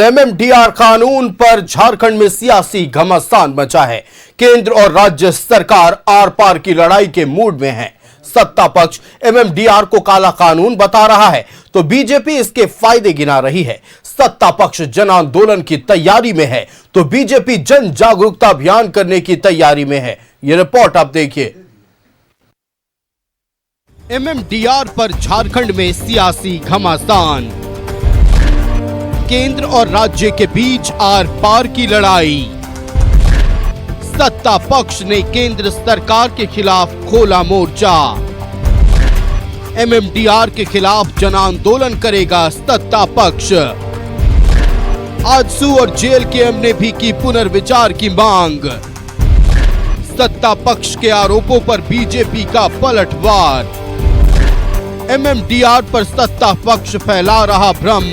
MMDR कानून पर झारखंड में सियासी घमासान मचा है। केंद्र और राज्य सरकार आर पार की लड़ाई के मूड में है। सत्ता पक्ष एमएमडीआर को काला कानून बता रहा है तो बीजेपी इसके फायदे गिना रही है। सत्ता पक्ष जन आंदोलन की तैयारी में है तो बीजेपी जन जागरूकता अभियान करने की तैयारी में है। यह रिपोर्ट आप देखिए। एमएमडीआर पर झारखंड में सियासी घमासान, केंद्र और राज्य के बीच आर पार की लड़ाई। सत्ता पक्ष ने केंद्र सरकार के खिलाफ खोला मोर्चा। एमएमडीआर के खिलाफ जन आंदोलन करेगा सत्ता पक्ष। आजसू और जेएलकेएम ने भी की पुनर्विचार की मांग। सत्ता पक्ष के आरोपों पर बीजेपी का पलटवार। एमएमडीआर पर सत्ता पक्ष फैला रहा भ्रम।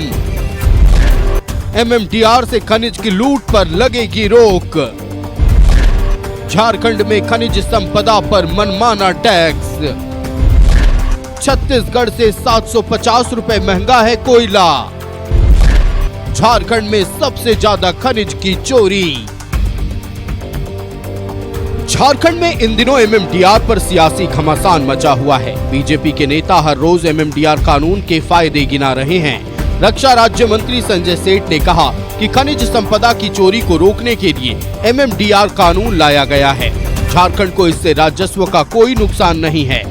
एमएमडीआर से खनिज की लूट पर लगेगी रोक। झारखंड में खनिज संपदा पर मनमाना टैक्स। छत्तीसगढ़ से 750 रुपए महंगा है कोयला। झारखंड में सबसे ज्यादा खनिज की चोरी। झारखंड में इन दिनों एमएमडीआर पर सियासी घमासान मचा हुआ है। बीजेपी के नेता हर रोज एमएमडीआर कानून के फायदे गिना रहे हैं। रक्षा राज्य मंत्री संजय सेठ ने कहा कि खनिज संपदा की चोरी को रोकने के लिए एमएमडीआर कानून लाया गया है। झारखंड को इससे राजस्व का कोई नुकसान नहीं है।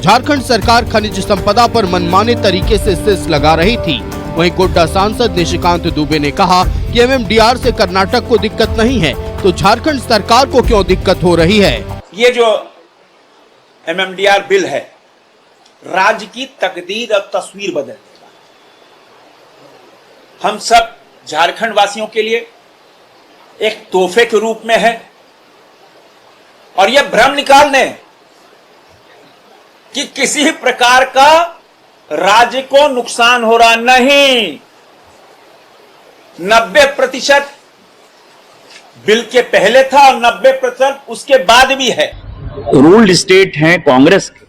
झारखंड सरकार खनिज संपदा पर मनमाने तरीके से सेस लगा रही थी। वहीं गोड्डा सांसद निशिकांत दुबे ने कहा कि एमएमडीआर से कर्नाटक को दिक्कत नहीं है तो झारखंड सरकार को क्यों दिक्कत हो रही है। ये जो एमएमडीआर बिल है राज्य की तकदीर और तस्वीर बदल देगा। हम सब झारखंड वासियों के लिए एक तोहफे के रूप में है और यह भ्रम निकाल दें कि किसी प्रकार का राज्य को नुकसान हो रहा नहीं। 90% बिल के पहले था और 90% उसके बाद भी है। रूल्ड स्टेट हैं कांग्रेस के,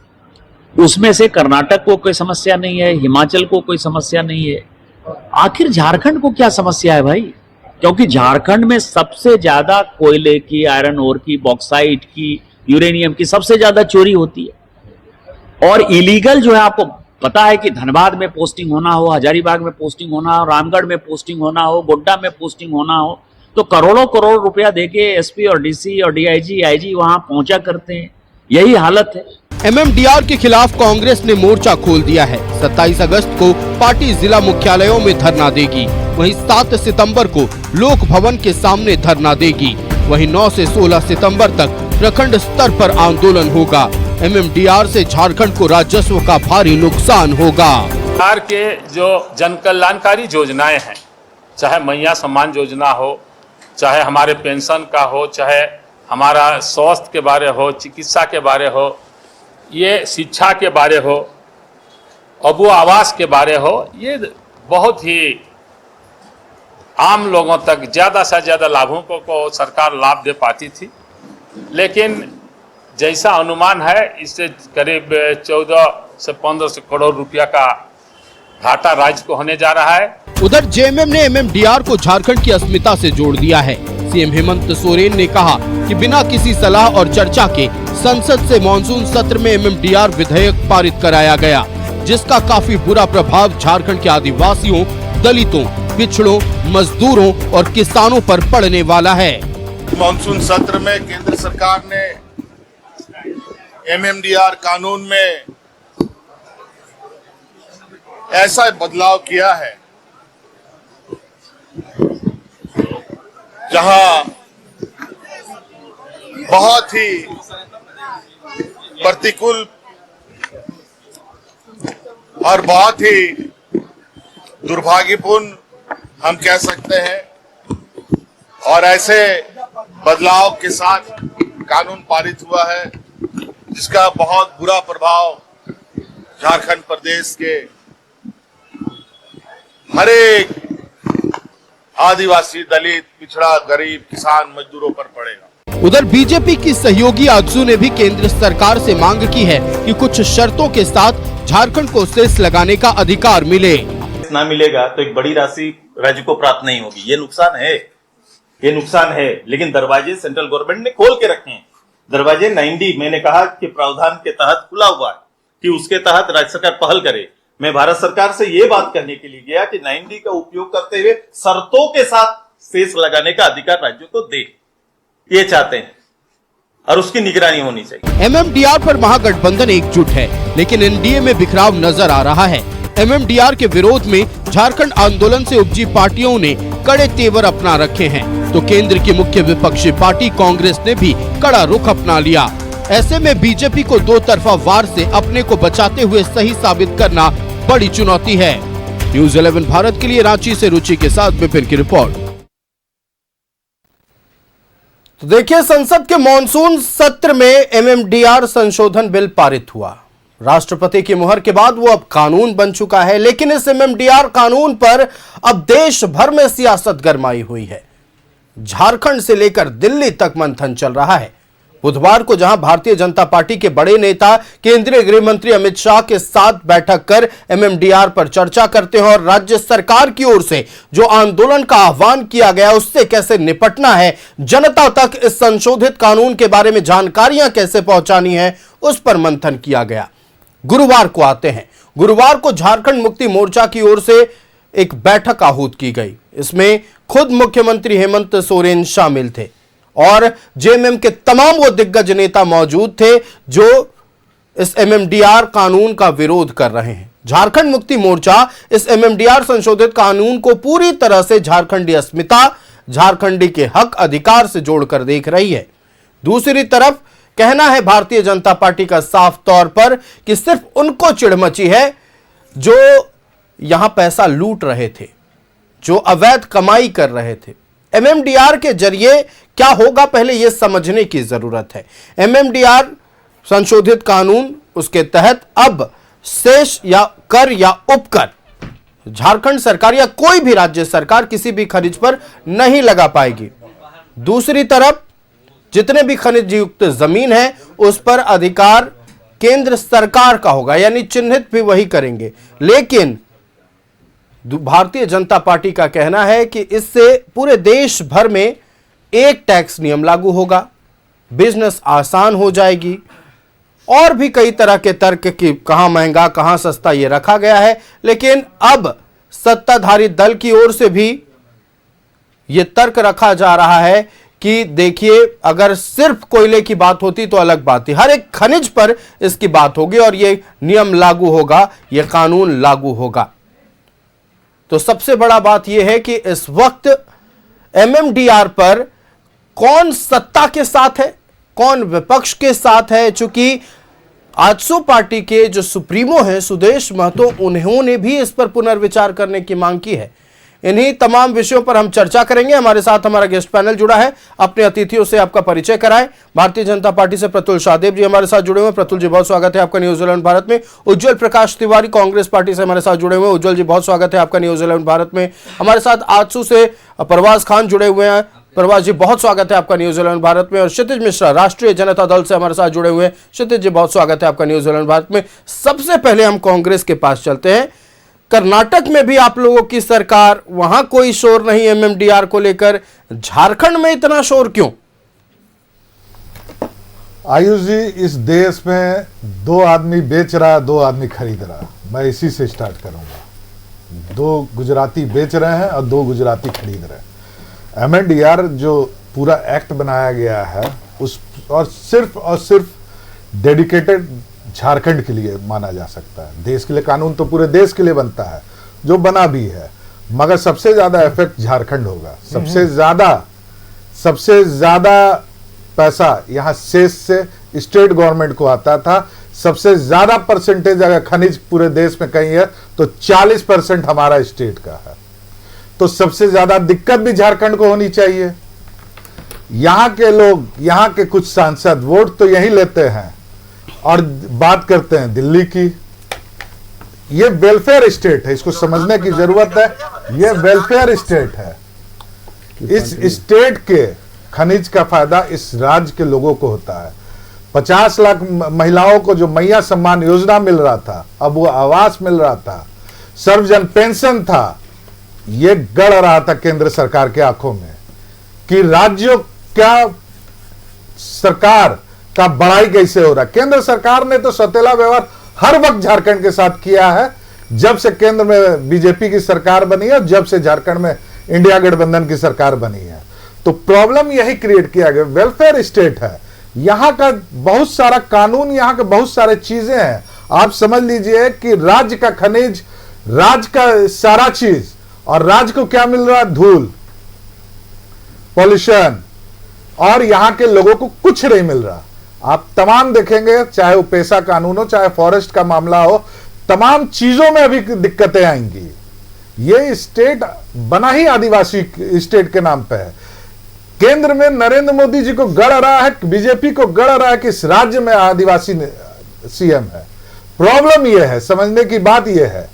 उसमें से कर्नाटक को कोई समस्या नहीं है, हिमाचल को कोई समस्या नहीं है। आखिर झारखंड को क्या समस्या है भाई? क्योंकि झारखंड में सबसे ज्यादा कोयले की, आयरन ओर की, बॉक्साइट की, यूरेनियम की सबसे ज्यादा चोरी होती है। और इलीगल जो है, आपको पता है कि धनबाद में पोस्टिंग होना हो, हजारीबाग में पोस्टिंग होना हो, रामगढ़ में पोस्टिंग होना हो, गोड्डा में पोस्टिंग होना हो तो करोड़ों करोड़ रुपया देके एसपी और डीसी और डीआईजी, आईजी वहां पहुंचा करते हैं। यही हालत है। एमएमडीआर के खिलाफ कांग्रेस ने मोर्चा खोल दिया है। 27 अगस्त को पार्टी जिला मुख्यालयों में धरना देगी। वहीं 7 सितंबर को लोक भवन के सामने धरना देगी। वहीं 9 से 16 सितंबर तक प्रखंड स्तर पर आंदोलन होगा। एमएमडीआर से झारखंड को राजस्व का भारी नुकसान होगा। सरकार के जो जन कल्याणकारी योजनाएं हैं, चाहे मैया सम्मान योजना हो, चाहे हमारे पेंशन का हो, चाहे हमारा स्वास्थ्य के बारे हो, चिकित्सा के बारे हो, ये शिक्षा के बारे हो, अबू आवास के बारे हो, ये बहुत ही आम लोगों तक ज़्यादा से ज़्यादा लाभुकों को सरकार लाभ दे पाती थी। लेकिन जैसा अनुमान है इससे करीब 14 से 15 करोड़ रुपया का घाटा राज्य को होने जा रहा है। उधर जेएमएम ने एमएमडीआर को झारखंड की अस्मिता से जोड़ दिया है। सीएम हेमंत सोरेन ने कहा कि बिना किसी सलाह और चर्चा के संसद से मॉनसून सत्र में एमएमडीआर विधेयक पारित कराया गया, जिसका काफी बुरा प्रभाव झारखंड के आदिवासियों, दलितों, पिछड़ों, मजदूरों और किसानों पर पड़ने वाला है। मॉनसून सत्र में केंद्र सरकार ने एमएमडीआर कानून में ऐसा बदलाव किया है जहां बहुत ही प्रतिकूल और बहुत ही दुर्भाग्यपूर्ण हम कह सकते हैं, और ऐसे बदलाव के साथ कानून पारित हुआ है जिसका बहुत बुरा प्रभाव झारखंड प्रदेश के हर एक आदिवासी, दलित, पिछड़ा, गरीब, किसान, मजदूरों पर पड़ेगा। उधर बीजेपी की सहयोगी आजसू ने भी केंद्र सरकार से मांग की है कि कुछ शर्तों के साथ झारखंड को सेस लगाने का अधिकार मिले। ना मिलेगा तो एक बड़ी राशि राज्य को प्राप्त नहीं होगी। ये नुकसान है, लेकिन दरवाजे सेंट्रल गवर्नमेंट ने खोल के रखे हैं। दरवाजे 90 मैंने कहा कि प्रावधान के तहत खुला हुआ है कि उसके तहत राज्य सरकार पहल करे। मैं भारत सरकार से ये बात कहने के लिए गया कि 90 का उपयोग करते हुए शर्तों के साथ सेस लगाने का अधिकार राज्यों को दे, ये चाहते हैं और उसकी निगरानी होनी चाहिए। एमएमडीआर पर महागठबंधन एकजुट है, लेकिन एनडीए में बिखराव नजर आ रहा है। एमएमडीआर के विरोध में झारखंड आंदोलन से उपजी पार्टियों ने कड़े तेवर अपना रखे हैं, तो केंद्र की मुख्य विपक्षी पार्टी कांग्रेस ने भी कड़ा रुख अपना लिया। ऐसे में बीजेपी को दो तरफा वार से अपने को बचाते हुए सही साबित करना बड़ी चुनौती है। न्यूज़ 11 भारत के लिए रांची से रुचि के साथ विपिन की रिपोर्ट। तो देखिए, संसद के मॉनसून सत्र में एमएमडीआर संशोधन बिल पारित हुआ। राष्ट्रपति की मुहर के बाद वो अब कानून बन चुका है, लेकिन इस एमएमडीआर कानून पर अब देश भर में सियासत गरमाई हुई है। झारखंड से लेकर दिल्ली तक मंथन चल रहा है। बुधवार को जहां भारतीय जनता पार्टी के बड़े नेता केंद्रीय गृह मंत्री अमित शाह के साथ बैठक कर एमएमडीआर पर चर्चा करते हैं और राज्य सरकार की ओर से जो आंदोलन का आह्वान किया गया उससे कैसे निपटना है, जनता तक इस संशोधित कानून के बारे में जानकारियां कैसे पहुंचानी है, उस पर मंथन किया गया। गुरुवार को आते हैं। गुरुवार को झारखंड मुक्ति मोर्चा की ओर से एक बैठक आहूत की गई। इसमें खुद मुख्यमंत्री हेमंत सोरेन शामिल थे और जेएमएम के तमाम वो दिग्गज नेता मौजूद थे जो इस एमएमडीआर कानून का विरोध कर रहे हैं। झारखंड मुक्ति मोर्चा इस एमएमडीआर संशोधित कानून को पूरी तरह से झारखंडी अस्मिता, झारखंडी के हक अधिकार से जोड़कर देख रही है। दूसरी तरफ कहना है भारतीय जनता पार्टी का साफ तौर पर कि सिर्फ उनको चिढ़ मची है जो यहां पैसा लूट रहे थे, जो अवैध कमाई कर रहे थे। एमएमडीआर के जरिए क्या होगा, पहले यह समझने की जरूरत है। एमएमडीआर संशोधित कानून, उसके तहत अब शेष या कर या उपकर झारखंड सरकार या कोई भी राज्य सरकार किसी भी खनिज पर नहीं लगा पाएगी। दूसरी तरफ जितने भी खनिज युक्त जमीन है उस पर अधिकार केंद्र सरकार का होगा, यानी चिन्हित भी वही करेंगे। लेकिन भारतीय जनता पार्टी का कहना है कि इससे पूरे देश भर में एक टैक्स नियम लागू होगा, बिजनेस आसान हो जाएगी और भी कई तरह के तर्क कि कहां महंगा कहां सस्ता ये रखा गया है। लेकिन अब सत्ताधारी दल की ओर से भी ये तर्क रखा जा रहा है कि देखिए, अगर सिर्फ कोयले की बात होती तो अलग बात थी, हर एक खनिज पर इसकी बात होगी और ये नियम लागू होगा, ये कानून लागू होगा। तो सबसे बड़ा बात यह है कि इस वक्त एमएमडीआर पर कौन सत्ता के साथ है, कौन विपक्ष के साथ है। चूंकि आजसू पार्टी के जो सुप्रीमो हैं सुदेश महतो, उन्होंने भी इस पर पुनर्विचार करने की मांग की है। इन्हीं तमाम विषयों पर हम चर्चा करेंगे। हमारे साथ हमारा गेस्ट पैनल जुड़ा है, अपने अतिथियों से आपका परिचय कराएं। भारतीय जनता पार्टी से प्रतुल शाहदेव जी हमारे साथ जुड़े हुए हैं। प्रतुल जी, बहुत स्वागत है आपका न्यूज़ 11 भारत में। उज्जवल प्रकाश तिवारी कांग्रेस पार्टी से हमारे साथ जुड़े हुए हैं। उज्जवल जी, बहुत स्वागत है आपका न्यूज़ 11 भारत में। हमारे साथ आजसू से परवाज खान जुड़े हुए हैं। परवाज जी, बहुत स्वागत है आपका न्यूज़ 11 भारत में। और क्षितिज मिश्रा राष्ट्रीय जनता दल से हमारे साथ जुड़े हुए हैं। क्षितिज जी, बहुत स्वागत है आपका न्यूज़ 11 भारत में। सबसे पहले हम कांग्रेस के पास चलते हैं। कर्नाटक में भी आप लोगों की सरकार, वहां कोई शोर नहीं एमएमडीआर को लेकर, झारखंड में इतना शोर क्यों? आयुष जी, इस देश में दो आदमी बेच रहा है, दो आदमी खरीद रहा है। मैं इसी से स्टार्ट करूंगा। दो गुजराती बेच रहे हैं और दो गुजराती खरीद रहे हैं। एमएमडीआर जो पूरा एक्ट बनाया गया है उस और सिर्फ डेडिकेटेड झारखंड के लिए माना जा सकता है। देश के लिए कानून तो पूरे देश के लिए बनता है, जो बना भी है, मगर सबसे ज्यादा इफेक्ट झारखंड होगा। सबसे ज्यादा पैसा यहां शेष से स्टेट गवर्नमेंट को आता था। सबसे ज्यादा परसेंटेज अगर खनिज पूरे देश में कहीं है तो 40% हमारा स्टेट का है। तो सबसे ज्यादा दिक्कत भी झारखंड को होनी चाहिए। यहां के लोग, यहां के कुछ सांसद वोट तो यही लेते हैं और बात करते हैं दिल्ली की। ये वेलफेयर स्टेट है, इसको समझने की जरूरत है। ये वेलफेयर स्टेट है। इस स्टेट के खनिज का फायदा इस राज्य के लोगों को होता है। 50 लाख महिलाओं को जो मैया सम्मान योजना मिल रहा था, अब वो आवास मिल रहा था, सर्वजन पेंशन था, ये गड़ रहा था केंद्र सरकार के आंखों में कि राज्यों क्या सरकार का बड़ाई कैसे हो रहा है। केंद्र सरकार ने तो सौतेला व्यवहार हर वक्त झारखंड के साथ किया है, जब से केंद्र में बीजेपी की सरकार बनी है, जब से झारखंड में इंडिया गठबंधन की सरकार बनी है। तो प्रॉब्लम यही क्रिएट किया गया। वेलफेयर स्टेट है, यहां का बहुत सारा कानून, यहां के बहुत सारे चीजें हैं। आप समझ लीजिए कि राज्य का खनिज, राज्य का सारा चीज, और राज्य को क्या मिल रहा है? धूल, पॉल्यूशन, और यहां के लोगों को कुछ नहीं मिल रहा। आप तमाम देखेंगे, चाहे वो पेशा कानून हो, चाहे फॉरेस्ट का मामला हो, तमाम चीजों में अभी दिक्कतें आएंगी। ये स्टेट बना ही आदिवासी स्टेट के नाम पे है। केंद्र में नरेंद्र मोदी जी को गढ़ रहा है, बीजेपी को गढ़ रहा है कि इस राज्य में आदिवासी सीएम है। प्रॉब्लम यह है, समझने की बात यह है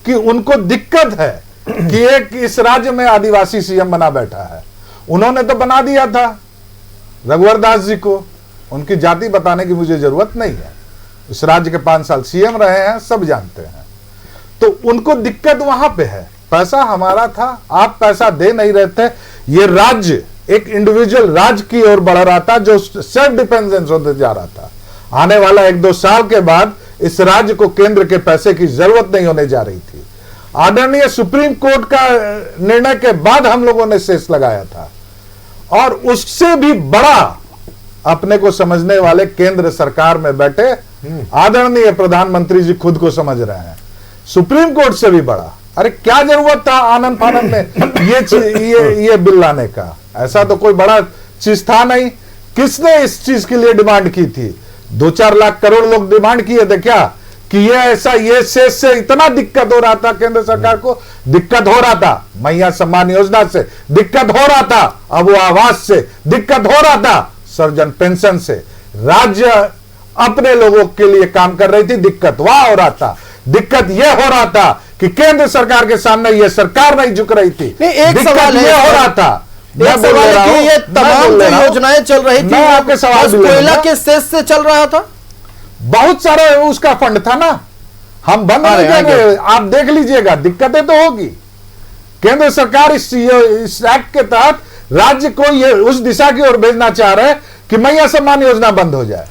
कि उनको दिक्कत है कि एक इस राज्य में आदिवासी सीएम बना बैठा है। उन्होंने तो बना दिया था रघुवर दास जी को, उनकी जाति बताने की मुझे जरूरत नहीं है। इस राज्य के 5 साल सीएम रहे हैं, सब जानते हैं। तो उनको दिक्कत वहां पे है। पैसा हमारा था, आप पैसा दे नहीं रहे थे। ये राज्य एक इंडिविजुअल राज्य की ओर बढ़ रहा था, जो सेल्फ डिपेंडेंस होते जा रहा था। आने वाला 1-2 साल के बाद इस राज्य को केंद्र के पैसे की जरूरत नहीं होने जा रही थी। आदरणीय सुप्रीम कोर्ट का निर्णय के बाद हम लोगों ने सेस लगाया था, और उससे भी बड़ा अपने को समझने वाले केंद्र सरकार में बैठे आदरणीय प्रधानमंत्री जी खुद को समझ रहे हैं। सुप्रीम कोर्ट से भी बड़ा। अरे क्या जरूरत था आनंद फानंद में ये बिल लाने का? ऐसा तो कोई बड़ा चीज था नहीं। किसने इस चीज के लिए डिमांड की थी? 2-4 लाख करोड़ लोग डिमांड किए थे क्या कि ये ऐसा, ये सेस से इतना दिक्कत हो रहा था केंद्र सरकार को? दिक्कत हो रहा था मैया सम्मान योजना से, दिक्कत हो रहा था अब वो आवास से, दिक्कत हो रहा था सर्जन पेंशन से। राज्य अपने लोगों के लिए काम कर रही थी, दिक्कत वहां हो रहा था। दिक्कत यह हो रहा था कि केंद्र सरकार के सामने यह सरकार नहीं झुक रही थी। एक सवाल यह हो रहा था, एक सवाल है कि ये तमाम जो योजनाएं चल रही थी आपके सवाल कोयला के सेस से चल रहा था। बहुत सारा उसका फंड था ना, हम बंद नहीं करेंगे। आप देख लीजिएगा, दिक्कतें तो होगी। केंद्र सरकार इस एक्ट के तहत राज्य को ये उस दिशा की ओर भेजना चाह रहे हैं कि मैया सम्मान योजना बंद हो जाए।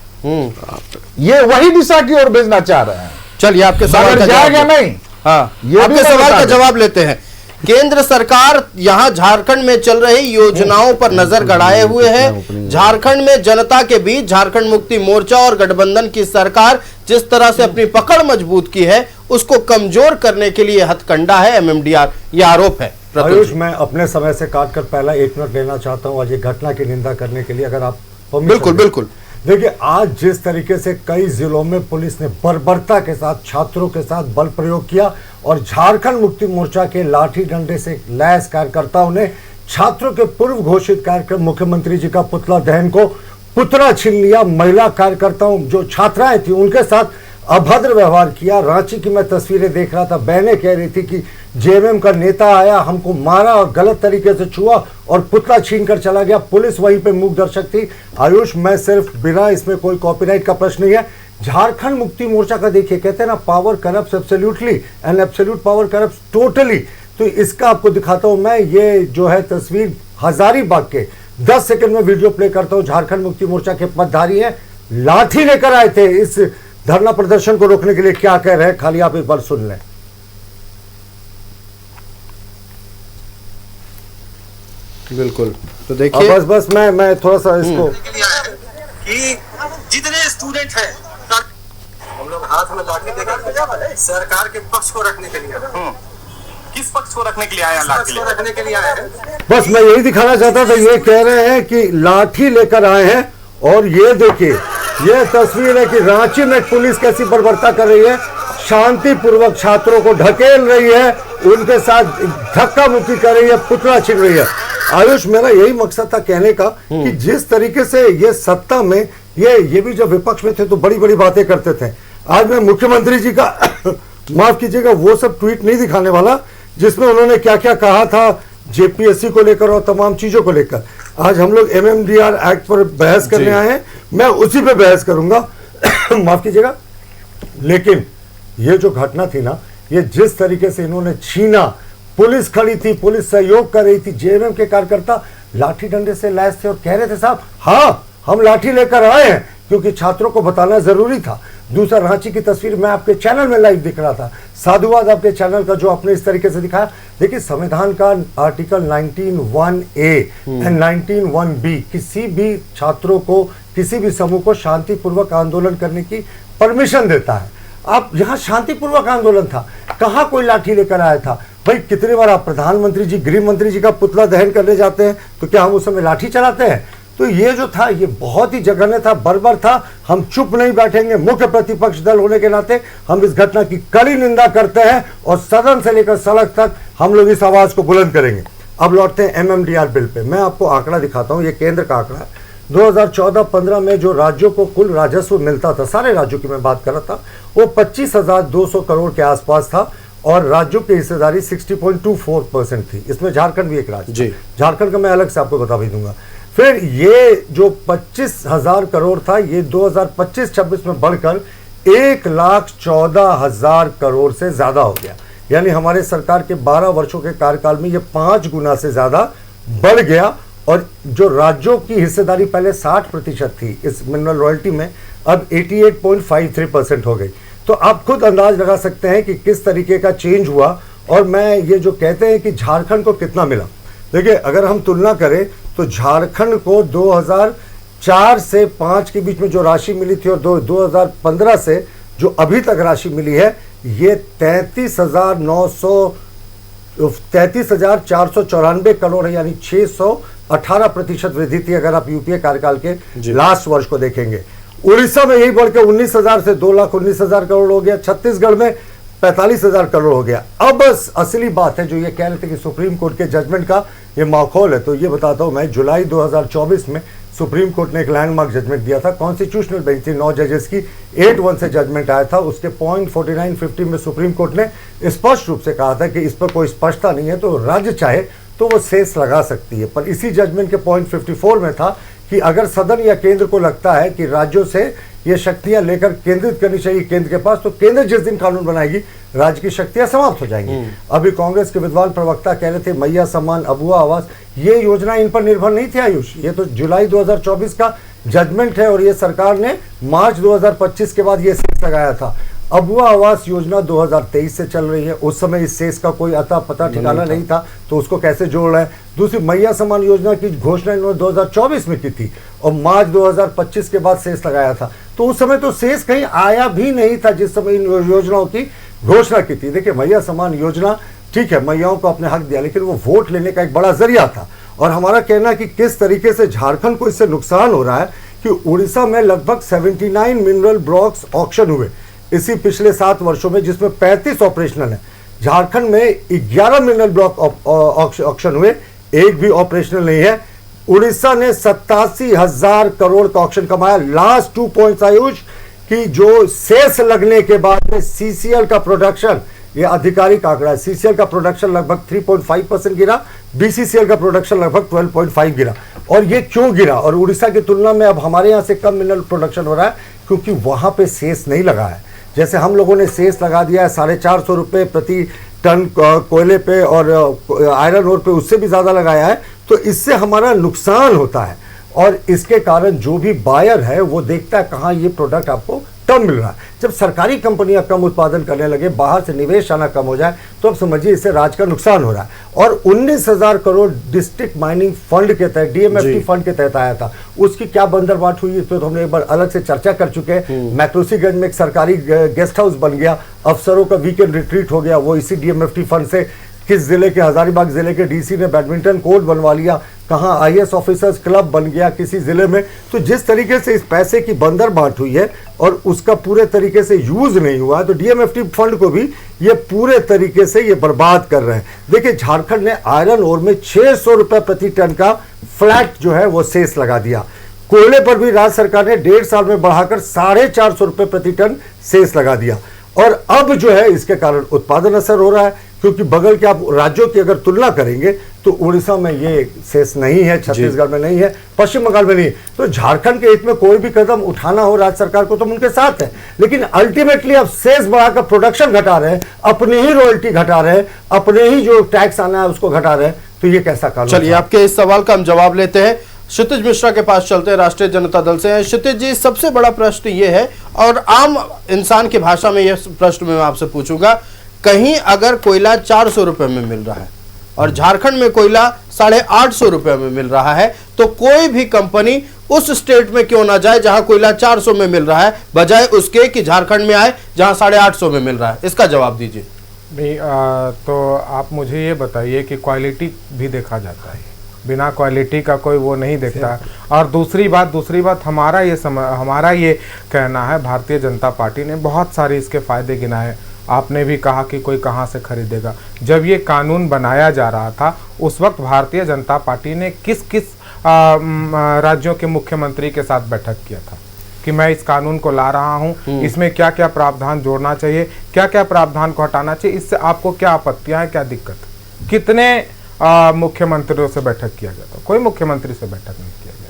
ये वही दिशा की ओर भेजना चाह रहे हैं। चलिए आपके सवाल का जाएगा नहीं। हाँ, आपके सवाल का जवाब लेते हैं। केंद्र सरकार यहां झारखंड में चल रही योजनाओं पर नजर गड़ाए हुए है। झारखंड में जनता के बीच झारखंड मुक्ति मोर्चा और गठबंधन की सरकार जिस तरह से अपनी पकड़ मजबूत की है, उसको कमजोर करने के लिए हथकंडा है एमएमडीआर, यह आरोप है। आयुष, मैं अपने समय से काटकर पहला 1 मिनट लेना चाहता हूं आज ये घटना की निंदा करने के लिए, अगर आप बिल्कुल बिल्कुल। देखिए, आज जिस तरीके से कई जिलों में पुलिस ने बर्बरता के साथ छात्रों के साथ बल प्रयोग किया और झारखंड मुक्ति मोर्चा के लाठी डंडे से लैस कार्यकर्ताओं ने छात्रों के पूर्व घोषित कार्यक्रम मुख्यमंत्री जी का पुतला दहन को पुतला छीन लिया। महिला कार्यकर्ताओं जो छात्राएं थी उनके साथ अभद्र व्यवहार किया। रांची की मैं तस्वीरें देख रहा था, बहनें कह रही थी कि जेएमएम का नेता आया, हमको मारा और गलत तरीके से छुआ और पुतला छीन कर चला गया। पुलिस वहीं पे मूक दर्शक थी। आयुष, मैं सिर्फ बिना इसमें कोई कॉपीराइट का प्रश्न नहीं है, झारखंड मुक्ति मोर्चा का देखिए, कहते हैं ना, power corrupts absolutely and absolute power corrupts totally. तो इसका आपको दिखाता हूं मैं, ये जो है तस्वीर हजारीबाग के 10 सेकंड में वीडियो प्ले करता हूं। झारखंड मुक्ति मोर्चा के पदाधिकारी हैं, लाठी लेकर आए थे इस धरना प्रदर्शन को रोकने के लिए। क्या कह रहे हैं खाली आप एक बार सुन लें। बिल्कुल, तो देखिए बस मैं थोड़ा सा इसको कि जितने स्टूडेंट हैं हम लोग हाथ में लाठी देकर सरकार के पक्ष को रखने के लिए, किस पक्ष को रखने के लिए आए हैं? लाठी रखने के लिए आए हैं। बस मैं यही दिखाना चाहता था। ये कह रहे हैं कि लाठी लेकर आए हैं और ये देखिए, ये तस्वीर है कि रांची में पुलिस कैसी बर्बरता कर रही है, शांतिपूर्वक छात्रों को ढकेल रही है, उनके साथ धक्का मुक्की कर रही है, पुतला छीन रही है। आयुष, मेरा यही मकसद था कहने का कि जिस तरीके से ये सत्ता में ये भी जब विपक्ष में थे तो बड़ी बड़ी बातें करते थे। आज मैं मुख्यमंत्री जी का माफ कीजिएगा वो सब ट्वीट नहीं दिखाने वाला जिसमें उन्होंने क्या क्या कहा था जेपीएससी को लेकर और तमाम चीजों को लेकर। आज हम लोग एमएमडीआर एक्ट पर बहस करने आए हैं, मैं उसी पे बहस करूंगा माफ कीजिएगा। लेकिन ये जो घटना थी ना, ये जिस तरीके से इन्होंने छीना पुलिस खड़ी थी, पुलिस सहयोग कर रही थी, जेएमएम के कार्यकर्ता लाठी डंडे से लैस थे और कह रहे थे साहब हाँ हम लाठी लेकर आए हैं, क्योंकि छात्रों को बताना जरूरी था। दूसरा, रांची की तस्वीर मैं आपके चैनल में लाइव दिख रहा था, साधुवाद आपके चैनल का जो आपने इस तरीके से दिखाया। देखिए संविधान का आर्टिकल 19(1)(a) एंड 19(1)(b) किसी भी छात्रों को, किसी भी समूह को शांतिपूर्वक आंदोलन करने की परमिशन देता है। आप यहाँ शांतिपूर्वक आंदोलन था, कहाँ कोई लाठी लेकर आया था? भाई कितनी बार आप प्रधानमंत्री जी, गृह मंत्री जी का पुतला दहन करने जाते हैं तो क्या हम उस समय लाठी चलाते हैं? तो ये जो था ये बहुत ही जघन्य था, बर्बर था। हम चुप नहीं बैठेंगे, मुख्य प्रतिपक्ष दल होने के नाते हम इस घटना की कड़ी निंदा करते हैं और सदन से लेकर सड़क तक हम लोग इस आवाज को बुलंद करेंगे। अब लौटते हैं एमएमडीआर बिल पे। मैं आपको आंकड़ा दिखाता हूं, ये केंद्र का आंकड़ा है। 2014-15 में जो राज्यों को कुल राजस्व मिलता था, सारे राज्यों की मैं बात कर रहा था, वो 25,200 करोड़ के आसपास था और राज्यों की हिस्सेदारी 60.24% थी। इसमें झारखंड भी एक राज्य, झारखंड का मैं अलग से आपको बता भी दूंगा। फिर ये जो 25,000 करोड़ था, ये 2025-26 में बढ़कर 1,14,000 करोड़ से ज्यादा हो गया। यानी हमारे सरकार के 12 वर्षों के कार्यकाल में ये 5 गुना से ज्यादा बढ़ गया। और जो राज्यों की हिस्सेदारी पहले 60% थी इस मिनरल रॉयल्टी में, अब 88.53% हो गई। तो आप खुद अंदाज लगा सकते हैं कि किस तरीके का चेंज हुआ। और मैं ये जो कहते हैं कि झारखंड को कितना मिला, देखिए अगर हम तुलना करें तो झारखंड को 2004 से 5 के बीच में जो राशि मिली थी और 2015 से जो अभी तक राशि मिली है, ये 33,494 करोड़ है, यानी 618% वृद्धि थी अगर आप यूपीए कार्यकाल के लास्ट वर्ष को देखेंगे। उड़ीसा में यही बढ़ के 19,000 से 2,19,000 करोड़ हो गया। छत्तीसगढ़ में 45,000 करोड़ हो गया। अब असली बात है जो ये कह रहे थे कि सुप्रीम कोर्ट के जजमेंट का ये माहौल है, तो ये बताता हूं मैं, जुलाई 2024 में सुप्रीम कोर्ट ने एक लैंडमार्क जजमेंट दिया था। कॉन्स्टिट्यूशनल बेंच थी, 9 जजेस की, 8-1 से जजमेंट आया था। उसके पॉइंट 4950 में सुप्रीम कोर्ट ने स्पष्ट रूप से कहा था कि इस पर कोई स्पष्टता नहीं है, तो राज्य चाहे तो वो सेस लगा सकती है। पर इसी जजमेंट के पॉइंट 54 में था कि अगर सदन या केंद्र को लगता है कि राज्यों से ये शक्तियां लेकर केंद्रित करनी चाहिए केंद्र के पास, तो केंद्र जिस दिन कानून बनाएगी राज्य की शक्तियां समाप्त हो जाएंगी। अभी कांग्रेस के विद्वान प्रवक्ता कह रहे थे मैया सम्मान, अबुआ आवास, ये योजना इन पर निर्भर नहीं थी आयुष, ये तो जुलाई 2024 का जजमेंट है और ये सरकार ने मार्च 2025 के बाद ये सेस लगाया था। अबुआ आवास योजना 2023 से चल रही है, उस समय इस सेस का कोई अता पता ठिकाना नहीं था, तो उसको कैसे जोड़ रहे हैं। दूसरी मैया सम्मान योजना की घोषणा इन्होंने 2024 में की थी और मार्च 2025 के बाद सेस लगाया था, तो उस समय तो सेस कहीं आया भी नहीं था जिस समय इन योजनाओं की घोषणा की थी। देखिए मैया सम्मान योजना ठीक है, मैयाओं को अपने हक दिया, लेकिन वो वोट लेने का एक बड़ा जरिया था। और हमारा कहना कि किस तरीके से झारखंड को इससे नुकसान हो रहा है कि उड़ीसा में लगभग 79 मिनरल ब्लॉक्स ऑक्शन हुए इसी पिछले 7 वर्षों में, जिसमें 35 ऑपरेशनल है। झारखंड में 11 मिनरल ब्लॉक ऑक्शन हुए, एक भी ऑपरेशनल नहीं है। उड़ीसा ने 87,000 करोड़ का ऑक्शन कमाया। लास्ट 2 पॉइंट्स आयुष कि जो सेस लगने के बाद सीसीएल का प्रोडक्शन, ये आधिकारिक आंकड़ा है, सीसीएल का प्रोडक्शन लगभग 3.5% गिरा, बीसीसीएल का प्रोडक्शन लगभग 12.5 गिरा। और ये क्यों गिरा? और उड़ीसा की तुलना में अब हमारे यहाँ से कम मिनरल प्रोडक्शन हो रहा है क्योंकि वहां पे सेस नहीं लगा है। जैसे हम लोगों ने सेस लगा दिया है 450 रुपये प्रति टन कोयले पे और आयरन ओर पे, उससे भी ज़्यादा लगाया है, तो इससे हमारा नुकसान होता है। और इसके कारण जो भी बायर है वो देखता है कहाँ ये प्रोडक्ट आपको कम मिल रहा है। जब सरकारी कंपनियां कम उत्पादन करने लगे, बाहर से निवेश आना कम हो जाए, तो अब समझिए इससे राज्य का नुकसान हो रहा है। और 19,000 करोड़ डिस्ट्रिक्ट माइनिंग फंड के तहत, डीएमएफटी फंड के तहत आया था, उसकी क्या बंदरबाट हुई तो हमने एक बार अलग से चर्चा कर चुके हैं। मैक्रोसीगंज में एक सरकारी गेस्ट हाउस बन गया, अफसरों का वीकेंड रिट्रीट हो गया, वो इसी डीएमएफटी फंड से। किस जिले के, हजारीबाग जिले के डीसी ने बैडमिंटन कोर्ट बनवा लिया, कहाँ आईएएस ऑफिसर्स क्लब बन गया किसी जिले में। तो जिस तरीके से इस पैसे की बंदरबाट हुई है और उसका पूरे तरीके से यूज नहीं हुआ है, तो डीएमएफटी फंड को भी ये पूरे तरीके से ये बर्बाद कर रहे हैं। देखिए झारखंड ने आयरन ओर में 600 रुपए प्रति टन का फ्लैट जो है वो सेस लगा दिया। कोयले पर भी राज्य सरकार ने 1.5 साल में बढ़ाकर 450 रुपए प्रति टन सेस लगा दिया। और अब जो है इसके कारण उत्पादन असर हो रहा है क्योंकि बगल के आप राज्यों की अगर तुलना करेंगे तो उड़ीसा में ये शेष नहीं है, छत्तीसगढ़ में नहीं है, पश्चिम बंगाल में नहीं है। तो झारखंड के हित में कोई भी कदम उठाना हो राज्य सरकार को तो उनके साथ है, लेकिन अल्टीमेटली आप शेष बढ़ाकर प्रोडक्शन घटा रहे हैं, अपनी ही रॉयल्टी घटा रहे हैं, अपने ही जो टैक्स आना है उसको घटा रहे हैं, तो ये कैसा कानून? चलिए आपके इस सवाल का हम जवाब लेते हैं। क्षितिज मिश्रा के पास चलते हैं, राष्ट्रीय जनता दल से हैं। क्षितिज जी, सबसे बड़ा प्रश्न ये है और आम इंसान की भाषा में यह प्रश्न मैं आपसे पूछूंगा, कहीं अगर कोयला 400 रुपए में मिल रहा है और झारखंड में कोयला 850 रुपए में मिल रहा है, तो कोई भी कंपनी उस स्टेट में क्यों ना जाए जहां कोयला 400 में मिल रहा है, बजाय उसके कि झारखंड में आए जहां 850 में मिल रहा है? इसका जवाब दीजिए। नहीं, तो आप मुझे ये बताइए कि क्वालिटी भी देखा जाता है, बिना क्वालिटी का कोई वो नहीं देखता। और दूसरी बात हमारा ये कहना है, भारतीय जनता पार्टी ने बहुत सारे इसके फायदे गिनाए। आपने भी कहा कि कोई कहाँ से खरीदेगा। जब ये कानून बनाया जा रहा था उस वक्त भारतीय जनता पार्टी ने किस किस राज्यों के मुख्यमंत्री के साथ बैठक किया था कि मैं इस कानून को ला रहा हूँ, इसमें क्या क्या प्रावधान जोड़ना चाहिए, क्या क्या प्रावधान को हटाना चाहिए, इससे आपको क्या आपत्तियां हैं, क्या दिक्कत है? कितने मुख्यमंत्रियों से बैठक किया गया था? कोई मुख्यमंत्री से बैठक नहीं किया गया था।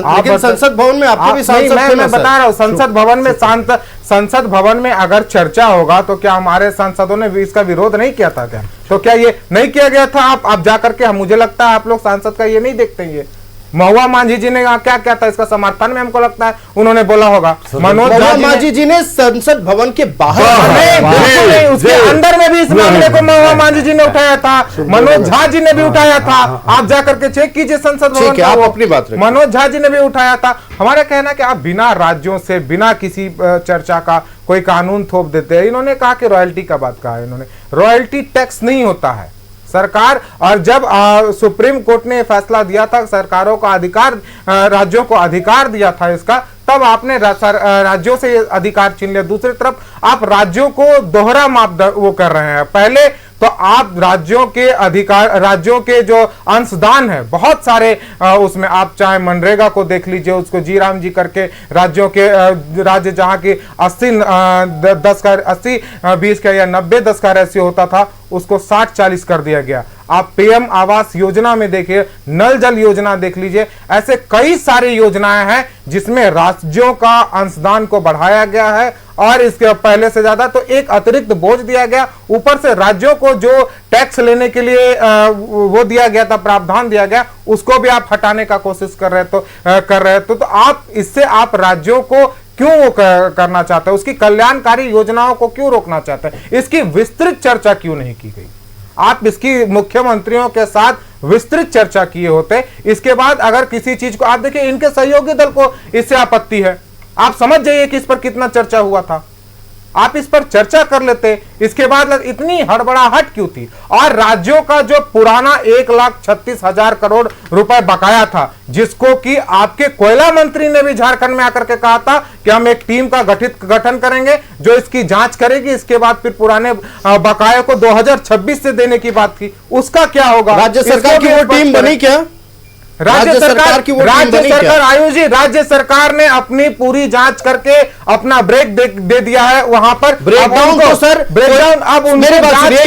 लेकिन संसद भवन में आपके भी सांसद थे। मैं बता रहा हूँ, संसद भवन में अगर चर्चा होगा तो क्या हमारे सांसदों ने इसका विरोध नहीं किया था क्या? तो क्या ये नहीं किया गया था? आप जाकर के, मुझे लगता है आप लोग सांसद का ये नहीं देखते हैं। ये महुआ मांझी जी ने क्या क्या था इसका समर्थन में, हमको लगता है उन्होंने बोला होगा। मनोज मांझी जी ने संसद भवन के बाहर नहीं, उसके अंदर में भी इस मामले को महुआ मांझी जी ने उठाया था, मनोज झा जी ने भी उठाया था। आप जाकर के चेक कीजिए संसद भवन, आप अपनी बात रखिए। मनोज झा जी ने भी उठाया था। हमारा कहना कि आप बिना राज्यों से, बिना किसी चर्चा का कोई कानून थोप देते हैं। इन्होंने कहा कि रॉयल्टी का बात कहा है, इन्होंने रॉयल्टी टैक्स नहीं होता है सरकार। और जब सुप्रीम कोर्ट ने फैसला दिया था, सरकारों का अधिकार, राज्यों को अधिकार दिया था इसका, तब आपने राज्यों से अधिकार छीन लिया। दूसरी तरफ आप राज्यों को दोहरा मापदंड वो कर रहे हैं। पहले तो आप राज्यों के अधिकार, राज्यों के जो अंशदान है बहुत सारे, उसमें आप चाहे मनरेगा को देख लीजिए, उसको जी राम जी करके राज्यों के, राज्य जहां की 80-10 का 80-20 का या 90-10 का रेशियो होता था, उसको 60-40 कर दिया गया। आप पीएम आवास योजना में देखिए, नल जल योजना देख लीजिए, ऐसे कई सारी योजनाएं हैं जिसमें राज्यों का अंशदान को बढ़ाया गया है और इसके पहले से ज्यादा तो एक अतिरिक्त बोझ दिया गया। ऊपर से राज्यों को जो टैक्स लेने के लिए वो दिया गया था, प्रावधान दिया गया, उसको भी आप हटाने का कोशिश कर रहे तो आप इससे आप राज्यों को क्यों वो करना चाहते हैं? उसकी कल्याणकारी योजनाओं को क्यों रोकना चाहते हैं? इसकी विस्तृत चर्चा क्यों नहीं की गई? आप इसकी मुख्यमंत्रियों के साथ विस्तृत चर्चा किए होते। इसके बाद अगर किसी चीज को आप देखिए, इनके सहयोगी दल को इससे आपत्ति है। आप समझ जाइए कि इस पर कितना चर्चा हुआ था। आप इस पर चर्चा कर लेते, इसके बाद इतनी हड़बड़ाहट क्यों थी? और राज्यों का जो पुराना 1,36,000 करोड़ रुपए बकाया था, जिसको कि आपके कोयला मंत्री ने भी झारखंड में आकर के कहा था कि हम एक टीम का गठन करेंगे जो इसकी जांच करेगी। इसके बाद फिर पुराने बकाया को 2026 से देने की बात थी, उसका क्या होगा? राज्य सरकार की वो टीम बनी क्या? राज्य सरकार आयोजित, राज्य सरकार ने अपनी पूरी जांच करके अपना ब्रेक दे दिया है वहां पर। ब्रेकडाउन तो सर, ब्रेकडाउन अब मेरे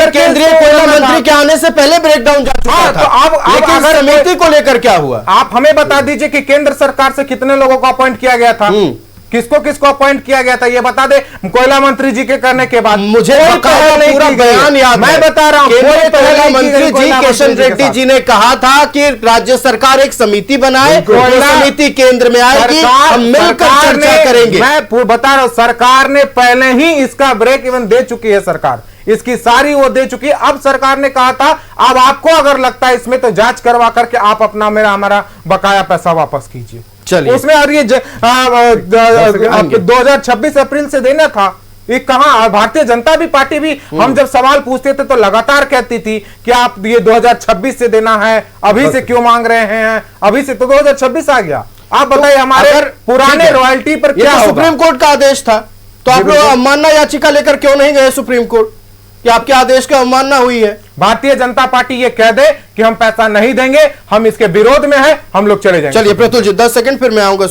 केंद्रीय कोयला मंत्री के आने से पहले ब्रेकडाउन जा चुका था। तो अब अगर समिति को लेकर क्या हुआ, आप हमें बता दीजिए कि केंद्र सरकार से कितने लोगों को अपॉइंट किया गया था, किसको किसको अपॉइंट किया गया था, ये बता दे। कोयला मंत्री जी के करने के बाद मुझे पूरा बयान याद, मैं बता रहा हूँ, कोयला मंत्री जी किशन रेड्डी जी ने कहा था कि राज्य सरकार एक समिति बनाए, समिति केंद्र में आएगी, हम मिलकर चर्चा करेंगे। मैं बता रहा हूँ, सरकार ने पहले ही इसका ब्रेक इवन दे चुकी है, सरकार इसकी सारी वो दे चुकी है। अब सरकार ने कहा था अब आपको अगर लगता है इसमें तो जांच करवा करके आप अपना हमारा बकाया पैसा वापस कीजिए। चलिए उसमें और ये 2026 अप्रैल से देना था, ये कहां? भारतीय जनता पार्टी भी हम जब सवाल पूछते थे तो लगातार कहती थी कि आप ये 2026 से देना है, अभी से क्यों मांग रहे हैं? अभी से तो 2026 आ गया। आप बताइए हमारे पुराने रॉयल्टी पर क्या होगा? सुप्रीम कोर्ट का आदेश था, तो आप लोग अवमानना याचिका लेकर क्यों नहीं गए सुप्रीम कोर्ट कि आपके आदेश की अवमानना हुई है? भारतीय जनता पार्टी ये कह दे कि हम पैसा नहीं देंगे, हम इसके विरोध में हैं, हम लोग चले जाएंगे। चलिए प्रतुल जी 10 सेकंड, फिर मैं आऊंगा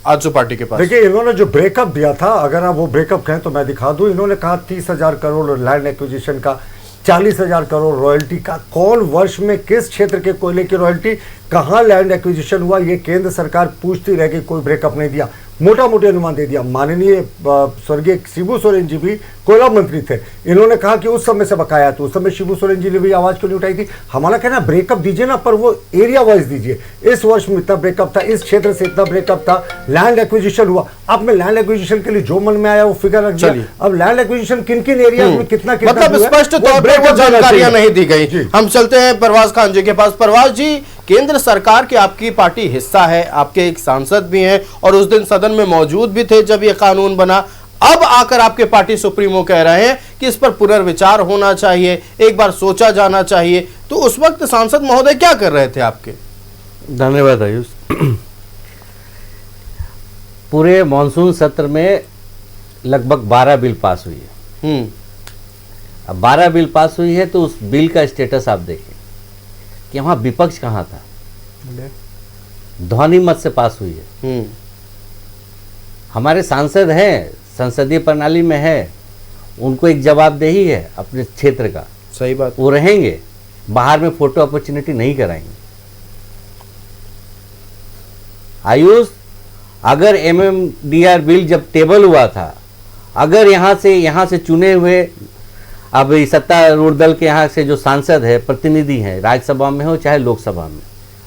आजसू पार्टी के पास। देखिए, इन्होंने जो ब्रेकअप दिया था, अगर आप वो ब्रेकअप कहें तो मैं दिखा दूं। इन्होंने कहा 30,000 करोड़ लैंड एक्विजिशन का, 40,000 करोड़ रॉयल्टी का, कौन वर्ष में किस क्षेत्र के कोयले की रॉयल्टी, कहाँ लैंड एक्विजिशन हुआ, ये केंद्र सरकार पूछती रह गई, कोई ब्रेकअप नहीं दिया, मोटा मोटे अनुमान दे दिया। माननीय स्वर्गीय शिबू सोरेन जी भी कोयला मंत्री थे, इन्होंने कहा कि उस समय से बकाया, तो उस समय शिबू सोरेन जी ने भी आवाज क्यों नहीं उठाई थी? हमारा कहना ब्रेकअप दीजिए ना, पर वो एरिया वाइज दीजिए। इस वर्ष में इतना ब्रेकअप था, इस क्षेत्र से इतना ब्रेकअप था, लैंड एक्विजिशन हुआ। अब मैं लैंड एक्विजिशन के लिए जो मन में आया वो फिगर रख दिया। अब लैंड एक्विजिशन किन किन एरिया में कितना कितना मतलब स्पष्ट तौर पर वो जानकारियां नहीं दी गई। हम चलते हैं परवाज खान जी के पास। परवाज जी, केंद्र सरकार की आपकी पार्टी हिस्सा है, आपके एक सांसद भी हैं और उस दिन सदन में मौजूद भी थे जब ये कानून बना। अब आकर आपके पार्टी सुप्रीमो कह रहे हैं कि इस पर पुनर्विचार होना चाहिए, एक बार सोचा जाना चाहिए, तो उस वक्त सांसद महोदय क्या कर रहे थे आपके? धन्यवाद आयुष। पूरे मॉनसून सत्र में लगभग 12 बिल पास हुई है। अब 12 बिल पास हुई है तो उस बिल का स्टेटस आप देखें कि वहां विपक्ष कहां था। ध्वनि मत से पास हुई है। हमारे सांसद हैं, संसदीय प्रणाली में है, उनको एक जवाबदेही है अपने क्षेत्र का। सही बात। वो रहेंगे, बाहर में फोटो अपॉर्चुनिटी नहीं कराएंगे। आयुष, अगर MMDR बिल जब टेबल हुआ था, अगर यहाँ से चुने हुए अब सत्तारूढ़ दल के यहाँ से जो सांसद है, प्रतिनिधि हैं, राज्यसभा में हो चाहे लोकसभा में,